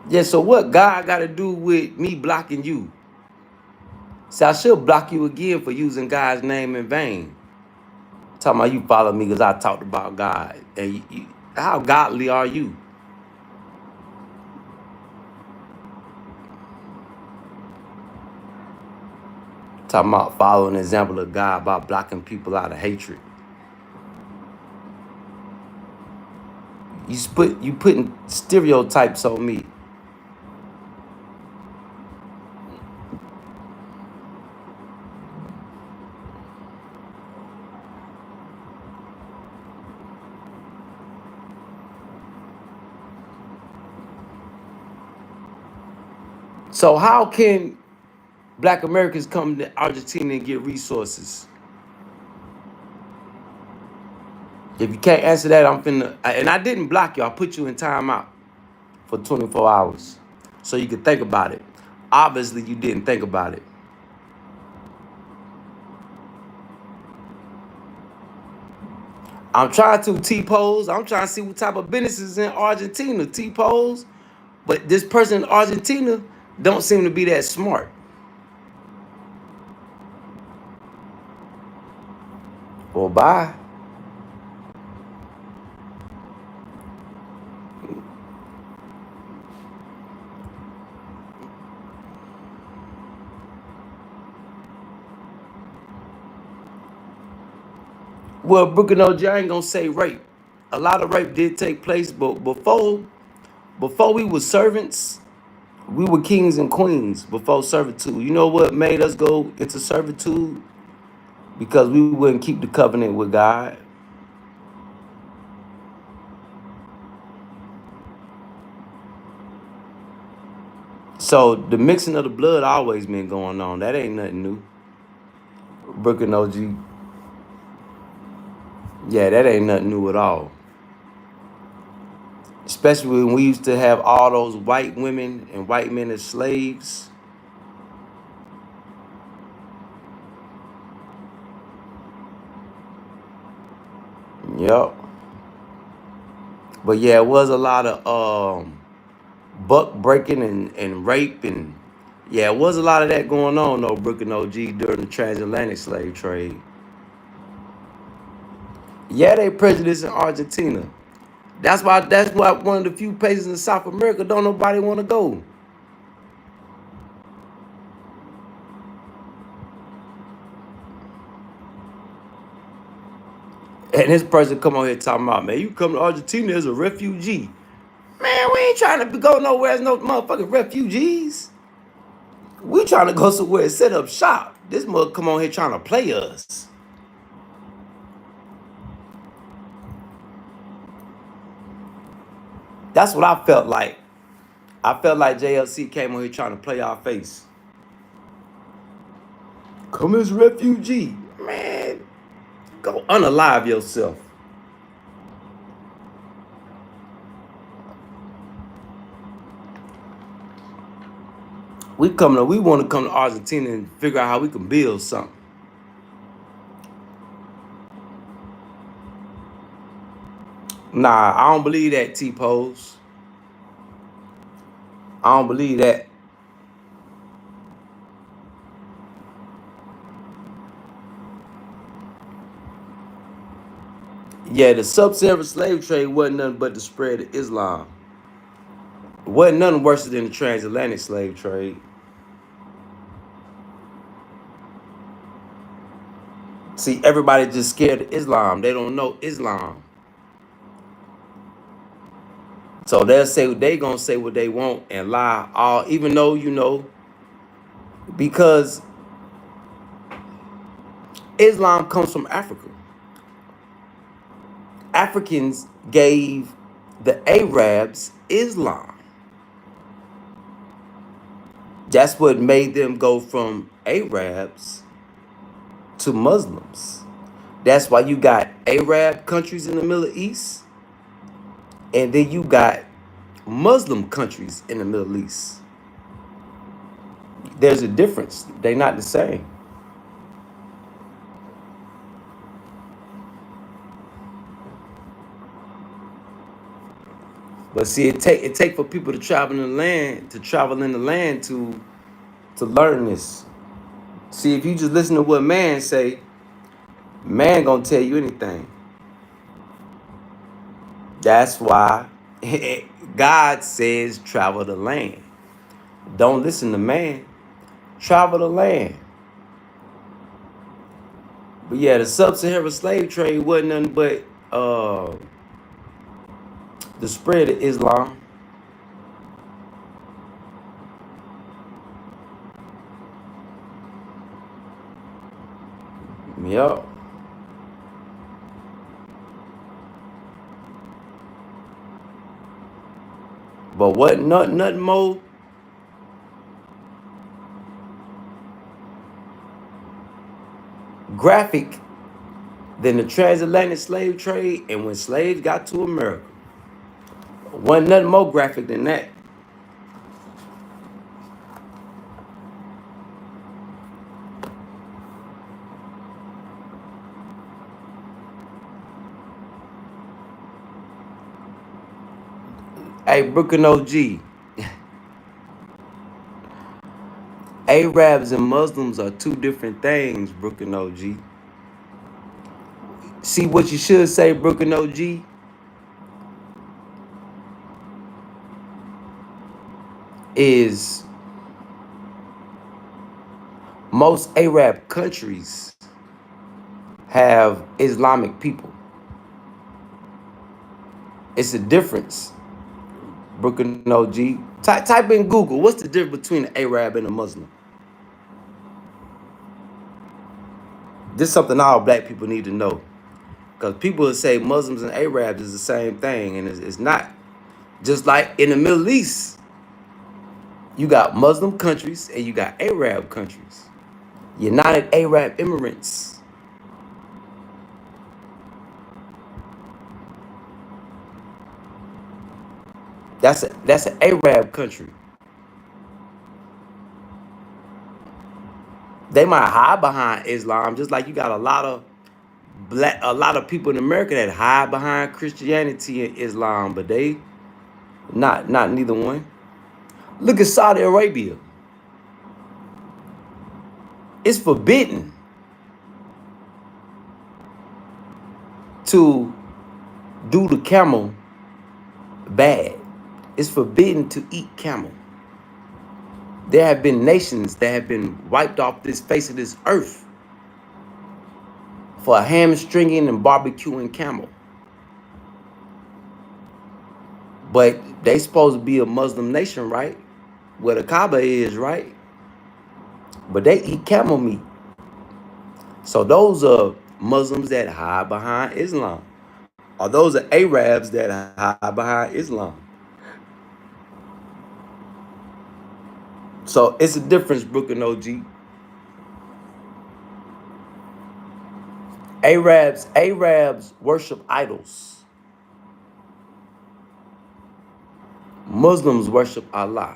S1: Yeah, so what God got to do with me blocking you? See, I should block you again for using God's name in vain. Talking about you follow me because I talked about God. And how godly are you? Talking about following the example of God by blocking people out of hatred. You putting stereotypes on me. So how can Black Americans come to Argentina and get resources? If you can't answer that, I'm finna. And I didn't block you. I put you in timeout for 24 hours, so you could think about it. Obviously, you didn't think about it. I'm trying to T-pose. I'm trying to see what type of businesses in Argentina T-pose, but this person in Argentina don't seem to be that smart. Well, bye. Well, Brooke and OJ, I ain't gonna say rape. A lot of rape did take place, but before we were servants, we were kings and queens before servitude. You know what made us go into servitude? Because we wouldn't keep the covenant with God. So the mixing of the blood always been going on. That ain't nothing new. Brooke and OG, yeah, that ain't nothing new at all. Especially when we used to have all those white women and white men as slaves. Yep. But yeah, it was a lot of buck breaking and rape and yeah, it was a lot of that going on though, Brooke and OG during the transatlantic slave trade. Yeah, they prejudiced in Argentina. That's why one of the few places in South America don't nobody want to go. And this person come on here talking about, man, you come to Argentina as a refugee. Man, we ain't trying to go nowhere as no motherfucking refugees. We trying to go somewhere and set up shop. This mother come on here trying to play us. That's what I felt like. I felt like JLC came on here trying to play our face. Come as refugee. Man, go unalive yourself. We want to come to Argentina and figure out how we can build something. Nah, I don't believe that, T-Pose. I don't believe that. Yeah, the sub-Saharan slave trade wasn't nothing but the spread of Islam. It wasn't nothing worse than the transatlantic slave trade. See, everybody just scared of Islam. They don't know Islam. So they gonna say what they want and lie all, even though because Islam comes from Africa. Africans gave the Arabs Islam. That's what made them go from Arabs to Muslims. That's why you got Arab countries in the Middle East, and then you got Muslim countries in the Middle East. There's a difference. They're not the same. But see, it take for people to travel in the land, to learn this. See, if you just listen to what man say, man gonna tell you anything. That's why God says travel the land. Don't listen to man. Travel the land. But yeah, the sub-Saharan slave trade wasn't nothing but the spread of Islam. Yup. But what nothing more graphic than the transatlantic slave trade and when slaves got to America. Wasn't nothing more graphic than that. Hey, Brooklyn OG, Arabs and Muslims are two different things, Brooklyn OG. See, what you should say, Brooklyn OG, is most Arab countries have Islamic people. It's a difference, Brooklyn OG. Type in Google, what's the difference between an Arab and a Muslim? This is something all black people need to know. Because people will say Muslims and Arabs is the same thing, and it's not. Just like in the Middle East, you got Muslim countries and you got Arab countries. United Arab Emirates. That's an Arab country. They might hide behind Islam, just like you got a lot of people in America that hide behind Christianity and Islam, but they not neither one. Look at Saudi Arabia. It's forbidden to do the camel bad. It's forbidden to eat camel. There have been nations that have been wiped off this face of this earth for hamstringing and barbecuing camel. But they supposed to be a Muslim nation, right? Where the Kaaba is, right? But they eat camel meat. So those are Muslims that hide behind Islam. Or those are Arabs that hide behind Islam. So it's a difference, Brooklyn OG. Arabs worship idols. Muslims worship Allah.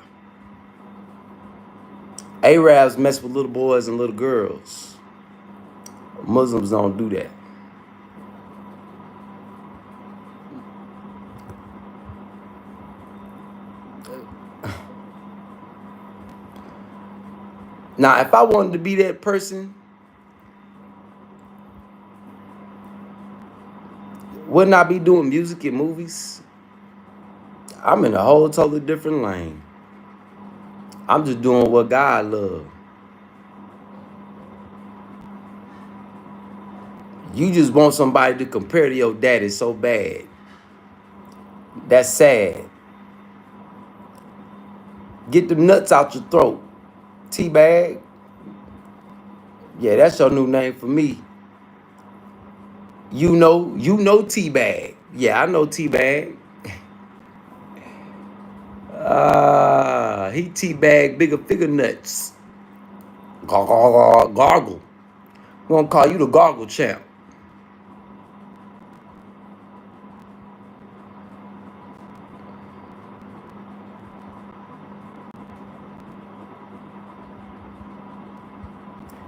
S1: Arabs mess with little boys and little girls. Muslims don't do that. Now, if I wanted to be that person, wouldn't I be doing music and movies? I'm in a whole totally different lane. I'm just doing what God loves. You just want somebody to compare to your daddy so bad. That's sad. Get the nuts out your throat. T-Bag. Yeah, that's your new name for me. You know T-Bag. Yeah, I know T-Bag. He T-Bag bigger figure nuts. Gargle. We're gonna call you the Gargle Champ.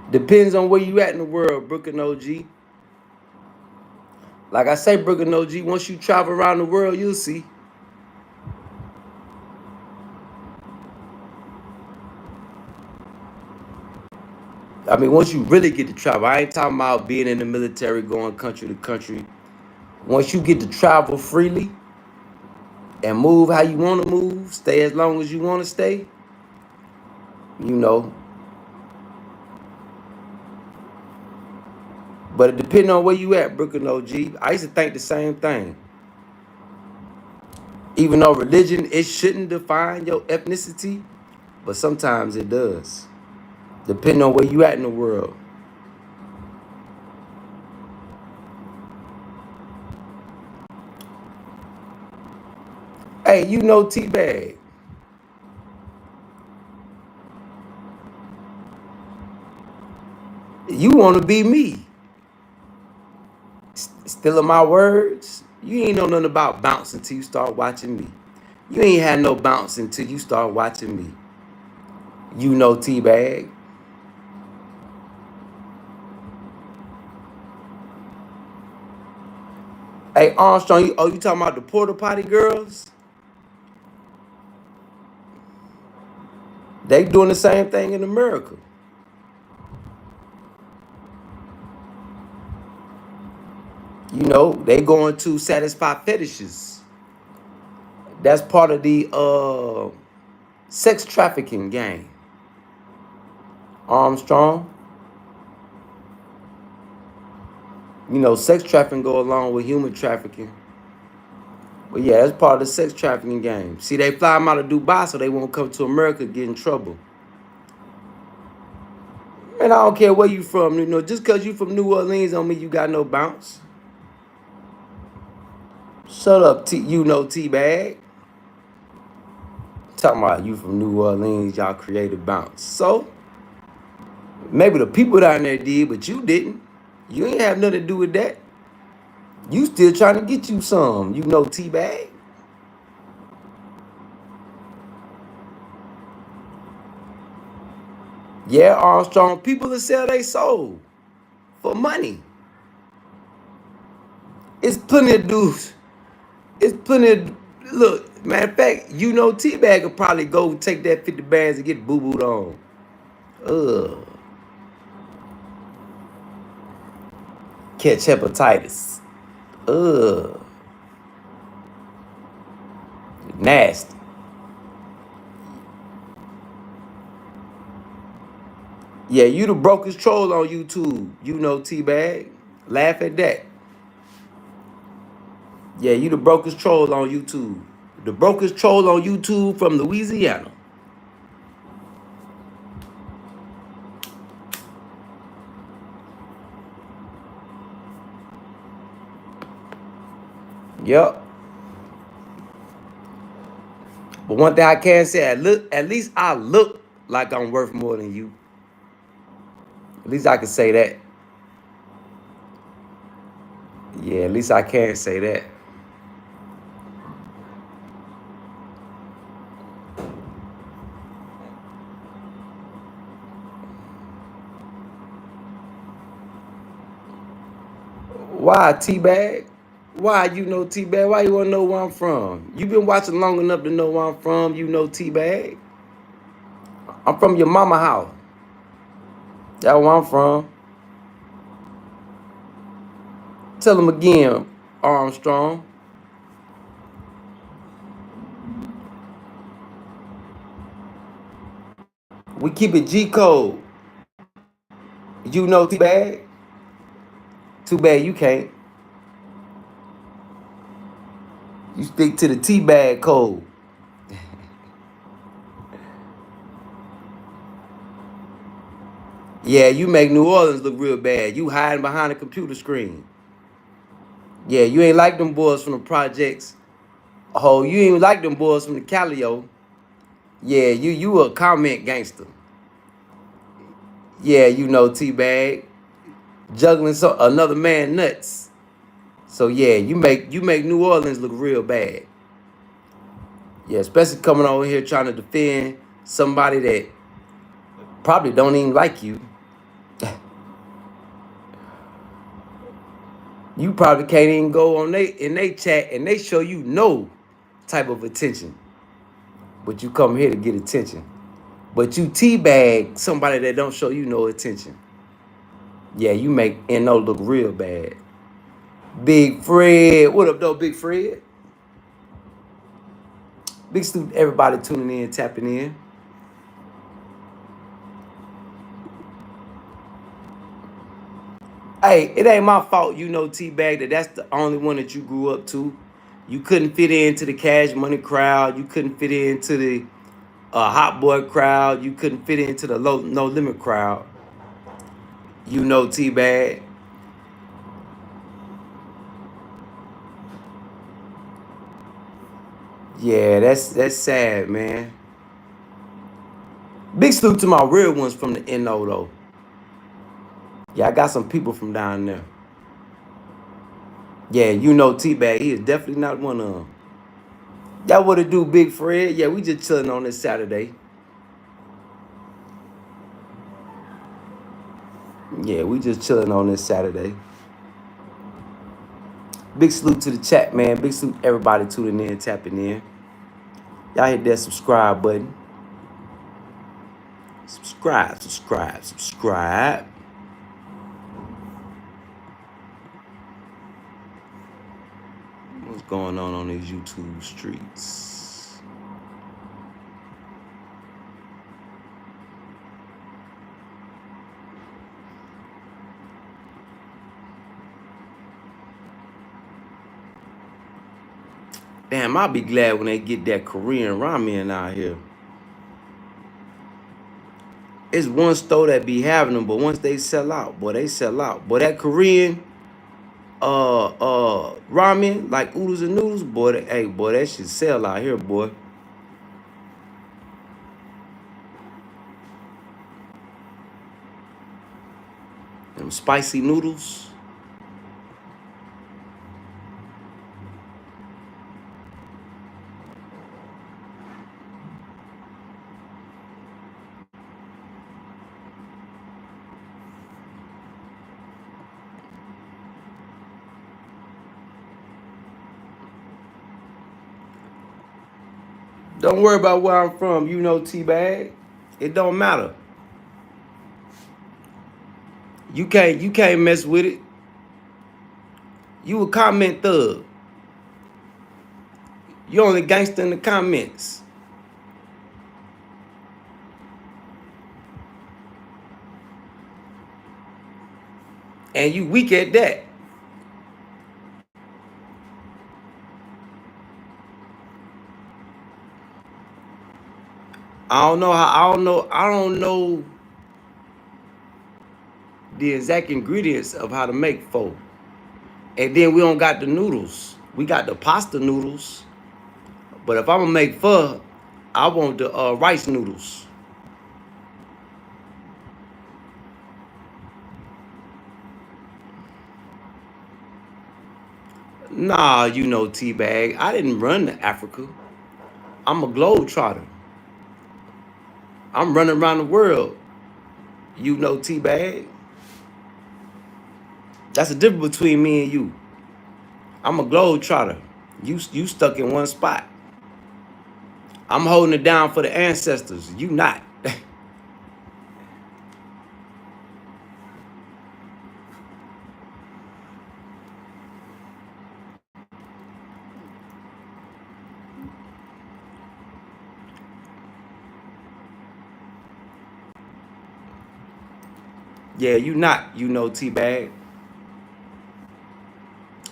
S1: Depends on where you at in the world, Brooklyn OG. Like I say, Brooklyn OG, once you travel around the world, you'll see. I mean, once you really get to travel, I ain't talking about being in the military, going country to country. Once you get to travel freely and move how you want to move, stay as long as you want to stay, you know. But it depends on where you at, Brooklyn OG. I used to think the same thing. Even though religion, it shouldn't define your ethnicity, but sometimes it does. Depending on where you at in the world. Hey, you know T-Bag. You want to be me. Stealing my words. You ain't know nothing about bounce until you start watching me. You ain't had no bounce until you start watching me. You know T-Bag. Hey, Armstrong, you talking about the porta potty girls? They doing the same thing in America. You know, they going to satisfy fetishes. That's part of the sex trafficking gang. Armstrong. You know, sex trafficking go along with human trafficking. But yeah, that's part of the sex trafficking game. See, they fly them out of Dubai so they won't come to America, get in trouble. And I don't care where you from. You know, just because you from New Orleans don't mean you got no bounce. Shut up, you know T-Bag. Talking about you from New Orleans, y'all created bounce. So, maybe the people down there did, but you didn't. You ain't have nothing to do with that. You still trying to get you some, you know T-Bag. Yeah, Armstrong, people that sell their soul for money. It's plenty of dudes. It's plenty of, look, matter of fact, you know T-Bag could probably go take that 50 bands and get boo-booed on. Ugh. Catch hepatitis. Ugh. Nasty. Yeah, you the brokest troll on YouTube. You know T-Bag. Laugh at that. Yeah, you the brokest troll on YouTube. The brokest troll on YouTube from Louisiana. Yep. But one thing I can say, at least I look like I'm worth more than you. At least I can say that. Yeah, at least I can say that. Why, T-Bag? Why you know T-Bag? Why you want to know where I'm from? You been watching long enough to know where I'm from. You know T-Bag. I'm from your mama house. That's where I'm from. Tell him again, Armstrong. We keep it G code. You know T-Bag. Too bad you can't. You stick to the T-Bag code. Yeah, you make New Orleans look real bad. You hiding behind a computer screen. Yeah, you ain't like them boys from the projects. Oh, you ain't like them boys from the Calio. Yeah, you a comment gangster. Yeah, you know T-Bag. Juggling another man nuts. So yeah, you make New Orleans look real bad. Yeah, especially coming over here trying to defend somebody that probably don't even like you. You probably can't even go on in they chat and they show you no type of attention. But you come here to get attention. But you teabag somebody that don't show you no attention. Yeah, you make NO look real bad. Big Fred. What up, though, Big Fred? Big salute to everybody tuning in, tapping in. Hey, it ain't my fault, you know, Teabag, that's the only one that you grew up to. You couldn't fit into the Cash Money crowd. You couldn't fit into the Hot Boy crowd. You couldn't fit into the No Limit crowd. You know, Teabag. Yeah, that's sad, man. Big salute to my real ones from the NO, though. Yeah, I got some people from down there. Yeah, you know, Teabag, he is definitely not one of them. That what it do, Big Fred? Yeah, we just chilling on this Saturday. Yeah, we just chilling on this Saturday. Big salute to the chat, man. Big salute to everybody tuning in, tapping in. Y'all hit that subscribe button. Subscribe, subscribe, subscribe. What's going on these YouTube streets? Damn, I'll be glad when they get that Korean ramen out here. It's one store that be having them, but once they sell out, boy, they sell out. Boy, that Korean ramen, like oodles and noodles, boy, hey, boy, that shit sell out here, boy. Them spicy noodles. Don't worry about where I'm from, you know, T-Bag. It don't matter. You can't mess with it. You a comment thug. You only gangster in the comments. And you weak at that. I don't know the exact ingredients of how to make pho. And then we don't got the noodles. We got the pasta noodles. But if I'm gonna make pho, I want the rice noodles. Nah, you know, T-Bag. I didn't run to Africa. I'm a globetrotter. I'm running around the world. You know, T-Bag. That's the difference between me and you. I'm a globetrotter. You stuck in one spot. I'm holding it down for the ancestors. You not. Yeah, you not. You know, T-Bag.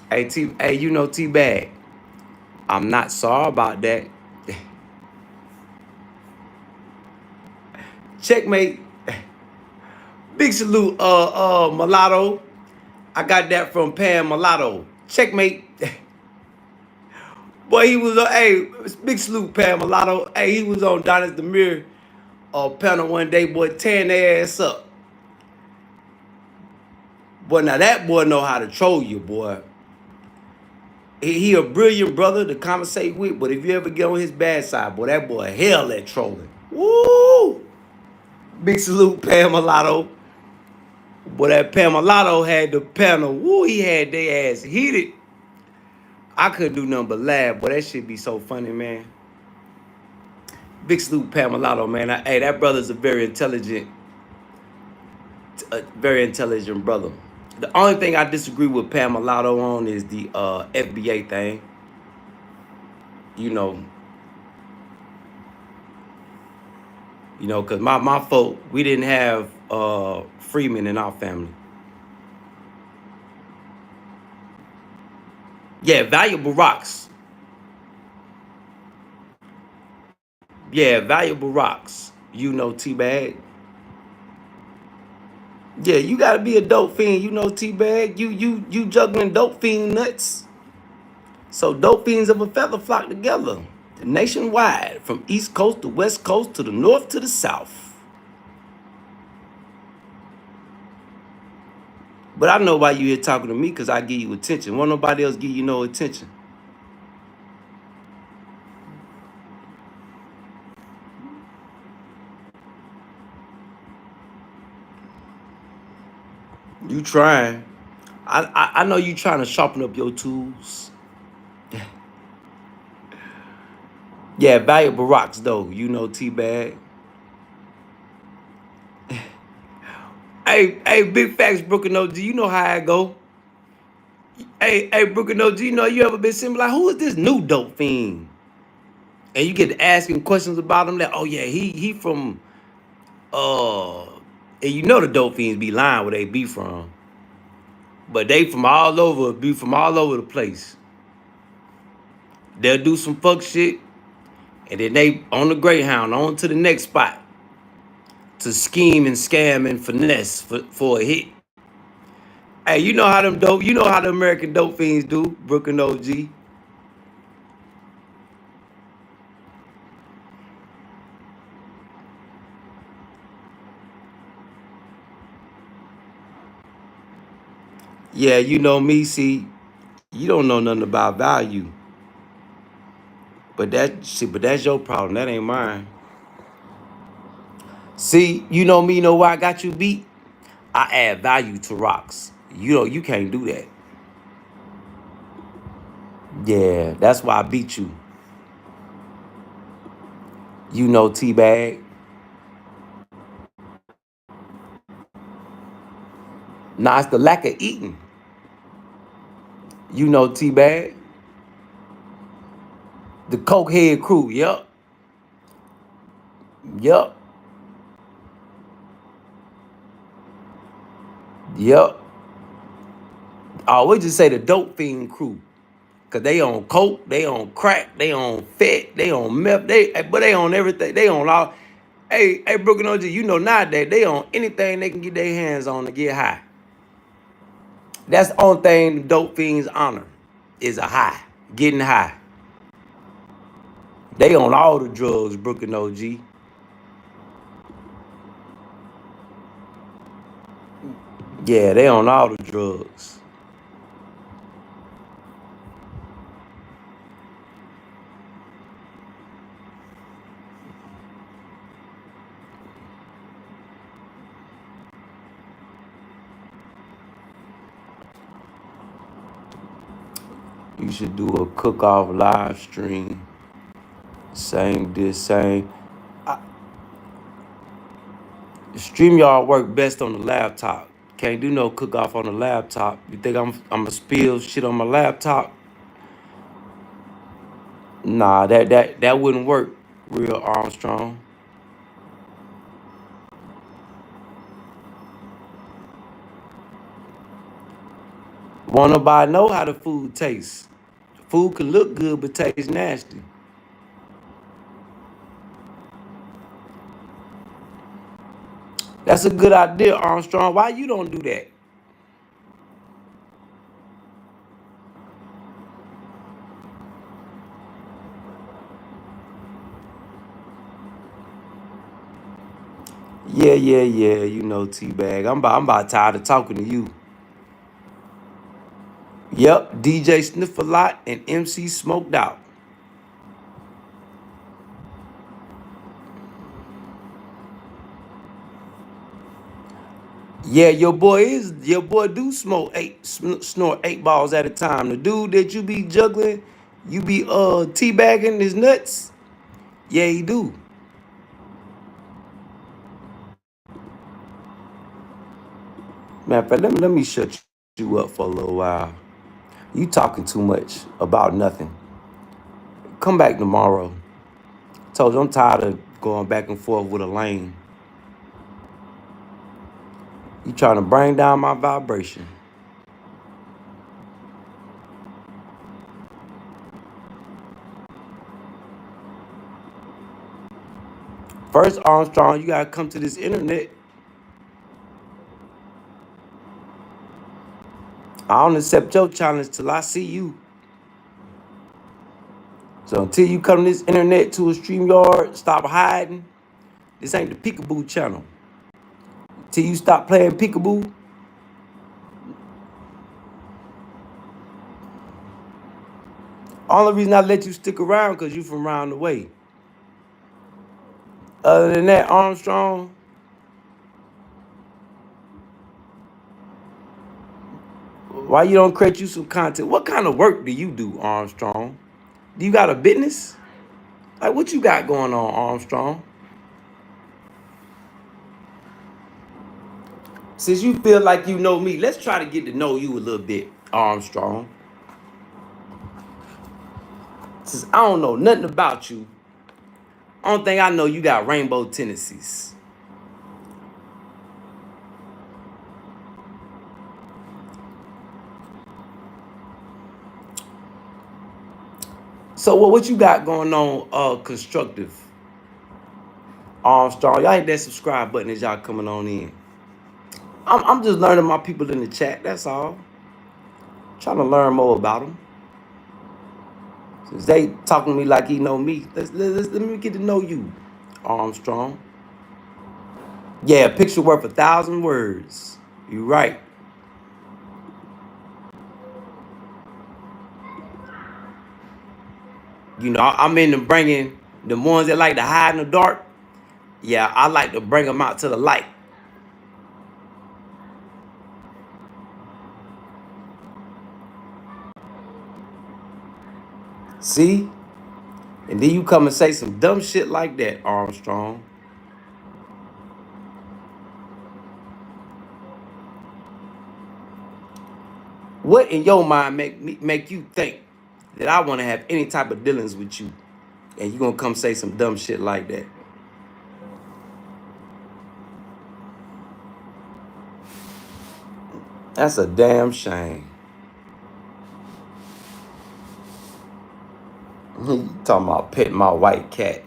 S1: Hey, you know, T-Bag. I'm not sorry about that. Checkmate. Big salute, Mulatto. I got that from Pan Mulatto. Checkmate. Boy, he was hey, big salute, Pan Mulatto. Hey, he was on Donna's Demir panel one day, boy, tearing their ass up. Boy, now that boy know how to troll you, boy. He a brilliant brother to conversate with, but if you ever get on his bad side, boy, that boy hell at trolling. Woo! Big salute, Pan Mulatto. Boy, that Pan Mulatto had the panel. Woo, he had their ass heated. I couldn't do nothing but laugh. Boy, that shit be so funny, man. Big salute, Pamelato, man. Hey, that brother's a very intelligent brother. The only thing I disagree with Pamelato on is the FBA thing. You know, cause my folk, we didn't have freemen in our family. Yeah, valuable rocks. Yeah, valuable rocks. T-Bag. Yeah, you gotta be a dope fiend, T-Bag. You juggling dope fiend nuts. So dope fiends of a feather flock together. Nationwide, from East Coast to West Coast to the North to the South. But I know why you here talking to me, because I give you attention. Won't nobody else give you no attention. You trying. I know you trying to sharpen up your tools. Yeah, valuable rocks though, T-Bag. Hey, big facts, Brooklyn OG. You know how I go. Hey, Brooklyn OG, you ever been seen like, who is this new dope fiend? And you get to asking questions about him, like, oh yeah, he from and the dope fiends be lying where they be from. But they from all over, the place. They'll do some fuck shit, and then they on the Greyhound, on to the next spot to scheme and scam and finesse for a hit. Hey, you know how the American dope fiends do, Brooklyn OG. Yeah, you know me, see, you don't know nothing about value. But that's your problem. That ain't mine. See, you know me, why I got you beat? I add value to rocks. You can't do that. Yeah, that's why I beat you. T-Bag. Nah, it's the lack of eating. T-Bag. The cokehead crew. Yup. Yup. Yup. I always just say the dope fiend crew. Cause they on coke, they on crack, they on fat, they on meth, but they on everything. They on all. Hey, Brooklyn OG, nowadays they on anything they can get their hands on to get high. That's the only thing the dope fiends honor is a high, getting high. They on all the drugs, Brooklyn OG. Yeah, they on all the drugs. You should do a cook-off live stream. Same. StreamYard work best on the laptop. Can't do no cook-off on the laptop. You think I'm gonna spill shit on my laptop? Nah, that wouldn't work, real Armstrong. Won't nobody know how the food tastes. Food can look good but taste nasty. That's a good idea, Armstrong. Why you don't do that? Yeah. T-Bag. I'm about tired of talking to you. Yep, DJ Sniff a lot and MC Smoked Out. Yeah, your boy do snort 8 balls at a time. The dude that you be juggling, you be teabagging his nuts. Yeah, he do. Matter of fact, let me shut you up for a little while. You talking too much about nothing. Come back tomorrow. Told you I'm tired of going back and forth with a lane. You trying to bring down my vibration. First, Armstrong, you gotta come to this internet. I don't accept your challenge till I see you. So until you come to this internet to a StreamYard, stop hiding. This ain't the peekaboo channel. Till you stop playing peekaboo. Only reason I let you stick around because you from around the way. Other than that, Armstrong, why you don't create you some content? What kind of work do you do, Armstrong? Do you got a business? Like, what you got going on, Armstrong? Since you feel like you know me, let's try to get to know you a little bit, Armstrong. Since I don't know nothing about you, only thing I know, you got rainbow tendencies. So what you got going on constructive, Armstrong? Y'all hit that subscribe button as y'all coming on in. I'm just learning my people in the chat, that's all. Trying to learn more about them. Since they talking to me like he know me, let me get to know you, Armstrong. Yeah, picture worth 1,000 words. You right. You know, I'm into bringing the ones that like to hide in the dark. Yeah, I like to bring them out to the light. See? And then you come and say some dumb shit like that, Armstrong. What in your mind make you think that I want to have any type of dealings with you? And you gonna come say some dumb shit like that? That's a damn shame. You talking about petting my white cat.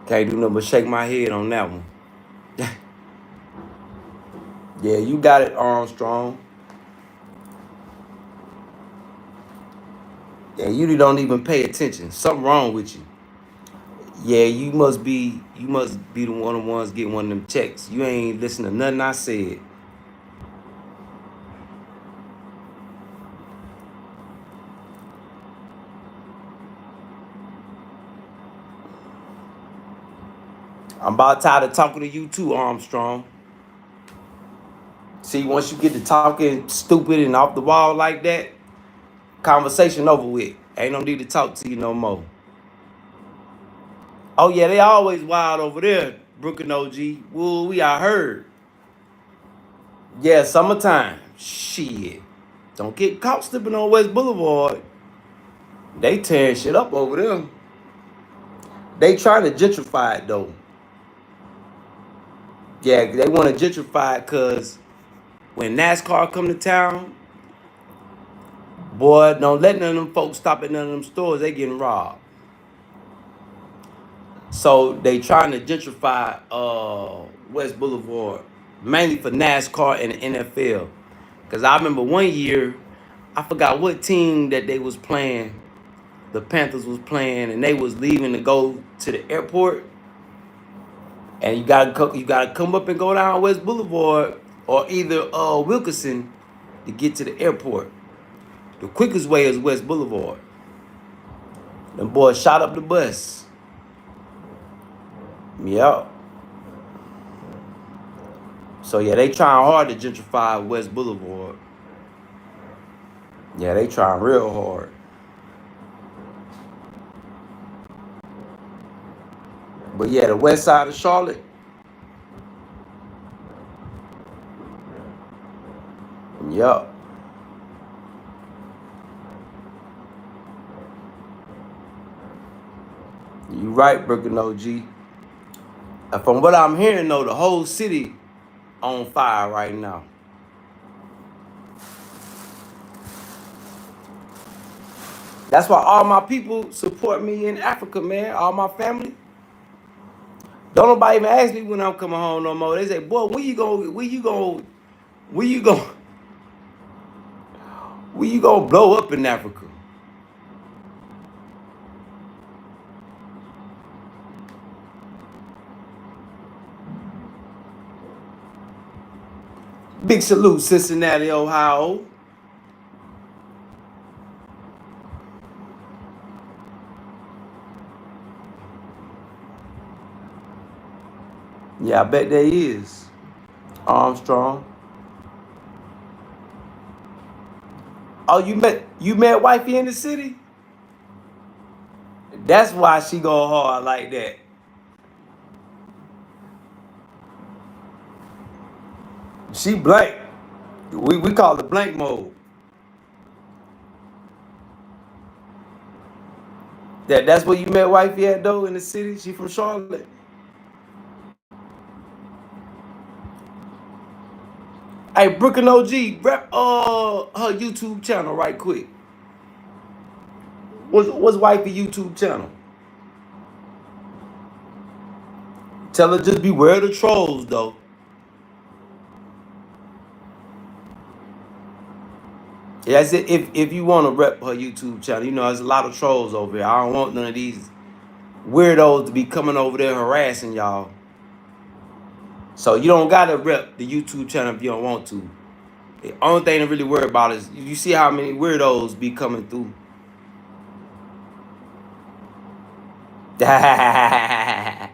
S1: Can't do nothing but shake my head on that one. Yeah, you got it, Armstrong. Yeah, you don't even pay attention. Something wrong with you. Yeah, you must be the one of the ones getting one of them checks. You ain't listen to nothing I said. I'm about tired of talking to you too, Armstrong. See, once you get to talking stupid and off the wall like that, conversation over with. Ain't no need to talk to you no more. Oh yeah, they always wild over there, Brooklyn OG. Woo, I heard. Yeah, summertime. Shit. Don't get caught slipping on West Boulevard. They tearing shit up over there. They trying to gentrify it though. Yeah, they want to gentrify it because when NASCAR come to town, boy, don't let none of them folks stop at none of them stores. They getting robbed. So they trying to gentrify West Boulevard, mainly for NASCAR and the NFL. Because I remember one year, I forgot what team that they was playing. The Panthers was playing, and they was leaving to go to the airport. And you gotta come up and go down West Boulevard or either Wilkerson to get to the airport. The quickest way is West Boulevard. Them boys shot up the bus. Yep. So yeah, they trying hard to gentrify West Boulevard. Yeah, they trying real hard. But yeah, the west side of Charlotte. Yup. You right, Brooklyn OG. And from what I'm hearing though, the whole city on fire right now. That's why all my people support me in Africa, man. All my family. Don't nobody even ask me when I'm coming home no more. They say, boy, when you gonna blow up in Africa? Big salute, Cincinnati, Ohio. Yeah, I bet there is. Armstrong. Oh, you met wifey in the city? That's why she go hard like that. She blank. We call it blank mode. That's where you met wifey at though in the city. She from Charlotte. Hey, Brooke and OG, rep her YouTube channel right quick. What's wifey YouTube channel? Tell her just beware the trolls though. Yeah, I said if you want to rep her YouTube channel, you know there's a lot of trolls over here. I don't want none of these weirdos to be coming over there harassing y'all. So you don't gotta rep the YouTube channel if you don't want to. The only thing to really worry about is you see how many weirdos be coming through. I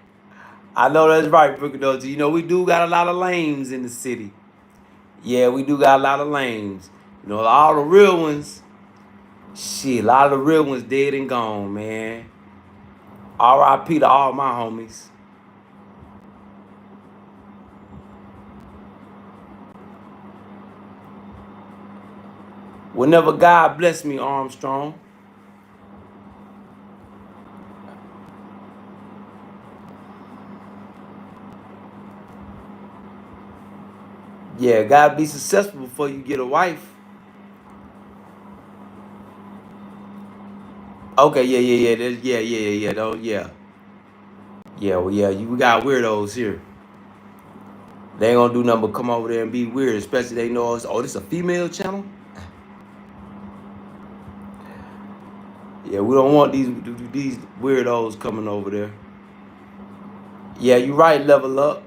S1: know that's right, Brooke. You know we do got a lot of lames in the city. Yeah, we do got a lot of lames. You know, all the real ones, shit, a lot of the real ones dead and gone, man. R.I.P. to all my homies. Whenever God bless me, Armstrong. Yeah, gotta be successful before you get a wife. Okay, yeah. Don't, yeah. Yeah, well, yeah, we got weirdos here. They ain't gonna do nothing but come over there and be weird, especially they know it's, oh, this a female channel? Yeah, we don't want these weirdos coming over there. Yeah, you right, level up.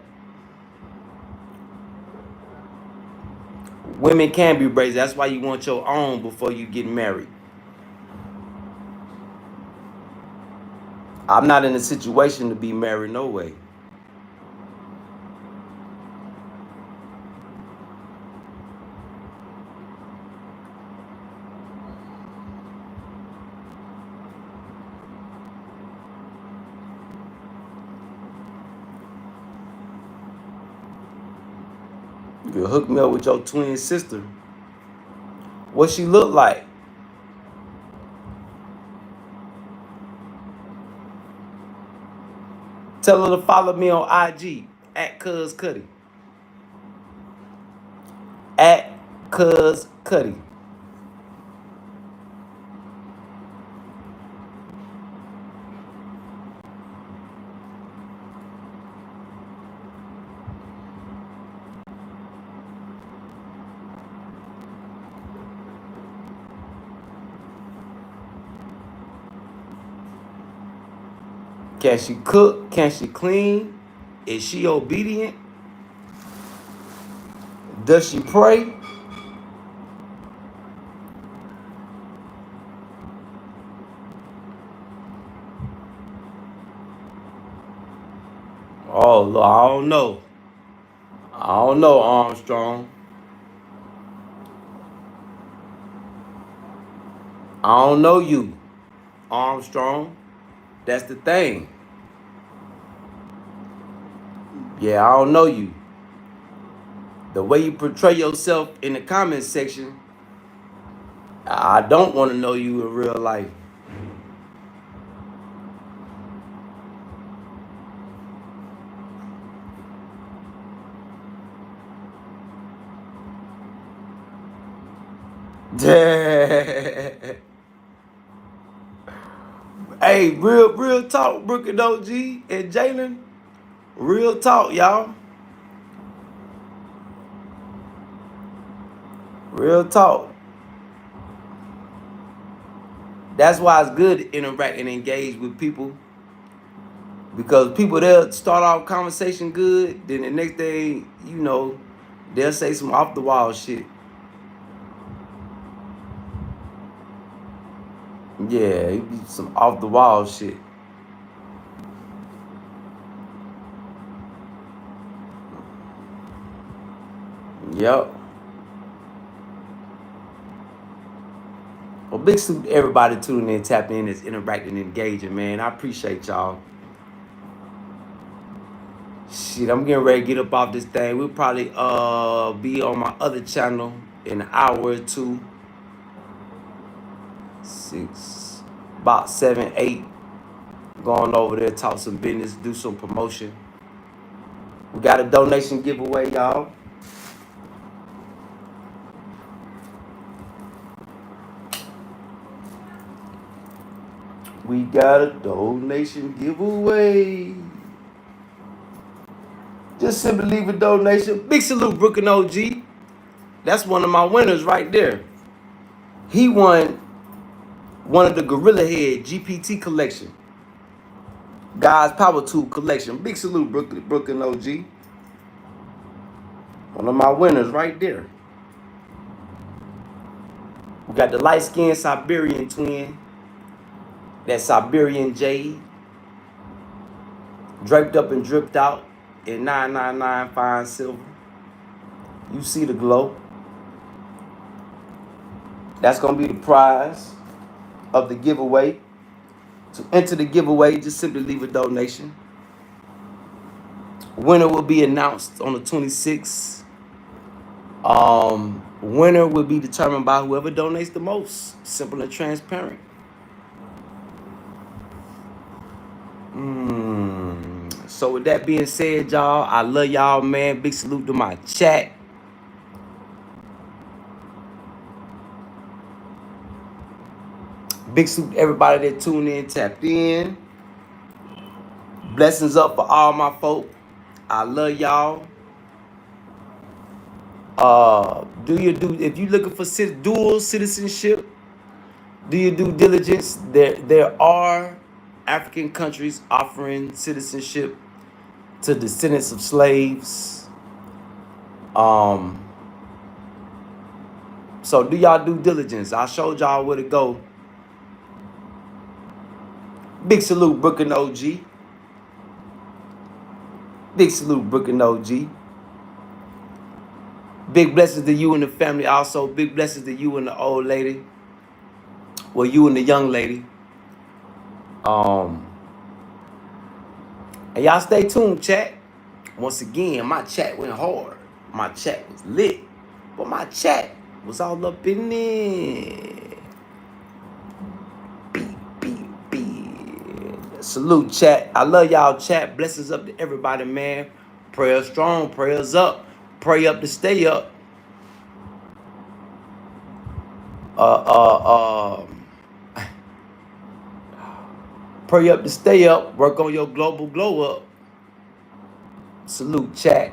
S1: Women can be brazen. That's why you want your own before you get married. I'm not in a situation to be married, no way. You can hook me up with your twin sister. What she look like? Tell her to follow me on IG at KuzKutty. At KuzKutty. Can she cook? Can she clean? Is she obedient? Does she pray? Oh, Lord, I don't know. I don't know, Armstrong. I don't know you, Armstrong. That's the thing. Yeah, I don't know you. The way you portray yourself in the comment section, I don't want to know you in real life. Hey, real talk, Brooke and OG and Jalen. Real talk, y'all. Real talk. That's why it's good to interact and engage with people. Because people, they'll start off conversation good, then the next day, you know, they'll say some off the wall shit. Yeah, it be some off the wall shit. Yep. Well, big salute to everybody tuning in, tapping in, that's interacting, engaging, man. I appreciate y'all. Shit, I'm getting ready to get up off this thing. We'll probably be on my other channel in an hour or two. 6, about 7, 8. Going over there, talk some business, do some promotion. We got a donation giveaway, y'all. We got a donation giveaway. Just simply leave a donation. Big salute, Brooke and OG. That's one of my winners right there. He won one of the Gorilla Head G.P.T. collection. God's Power Tool collection. Big salute, Brooke and OG. One of my winners right there. We got the light-skinned Siberian twin. That Siberian jade. Draped up and dripped out in 999 fine silver. You see the glow. That's going to be the prize of the giveaway. To enter the giveaway, just simply leave a donation. Winner will be announced on the 26th. Winner will be determined by whoever donates the most. Simple and transparent. So with that being said, y'all, I love y'all, man. Big salute to my chat. Big salute to everybody that tuned in, tapped in. Blessings up for all my folk. I love y'all. If you looking for dual citizenship, do your due diligence. There are African countries offering citizenship to descendants of slaves. So do y'all due diligence. I showed y'all where to go. Big salute, Brooke and OG. Big salute, Brooke and OG. Big blessings to you and the family. Also, big blessings to you and the old lady. Well, you and the young lady. And y'all stay tuned, chat. Once again, my chat went hard. My chat was lit. But my chat was all up in there. Salute, chat. I love y'all, chat. Blessings up to everybody, man. Prayers strong, prayers up. Pray up to stay up. Pray up to stay up. Work on your global glow up. Salute, chat.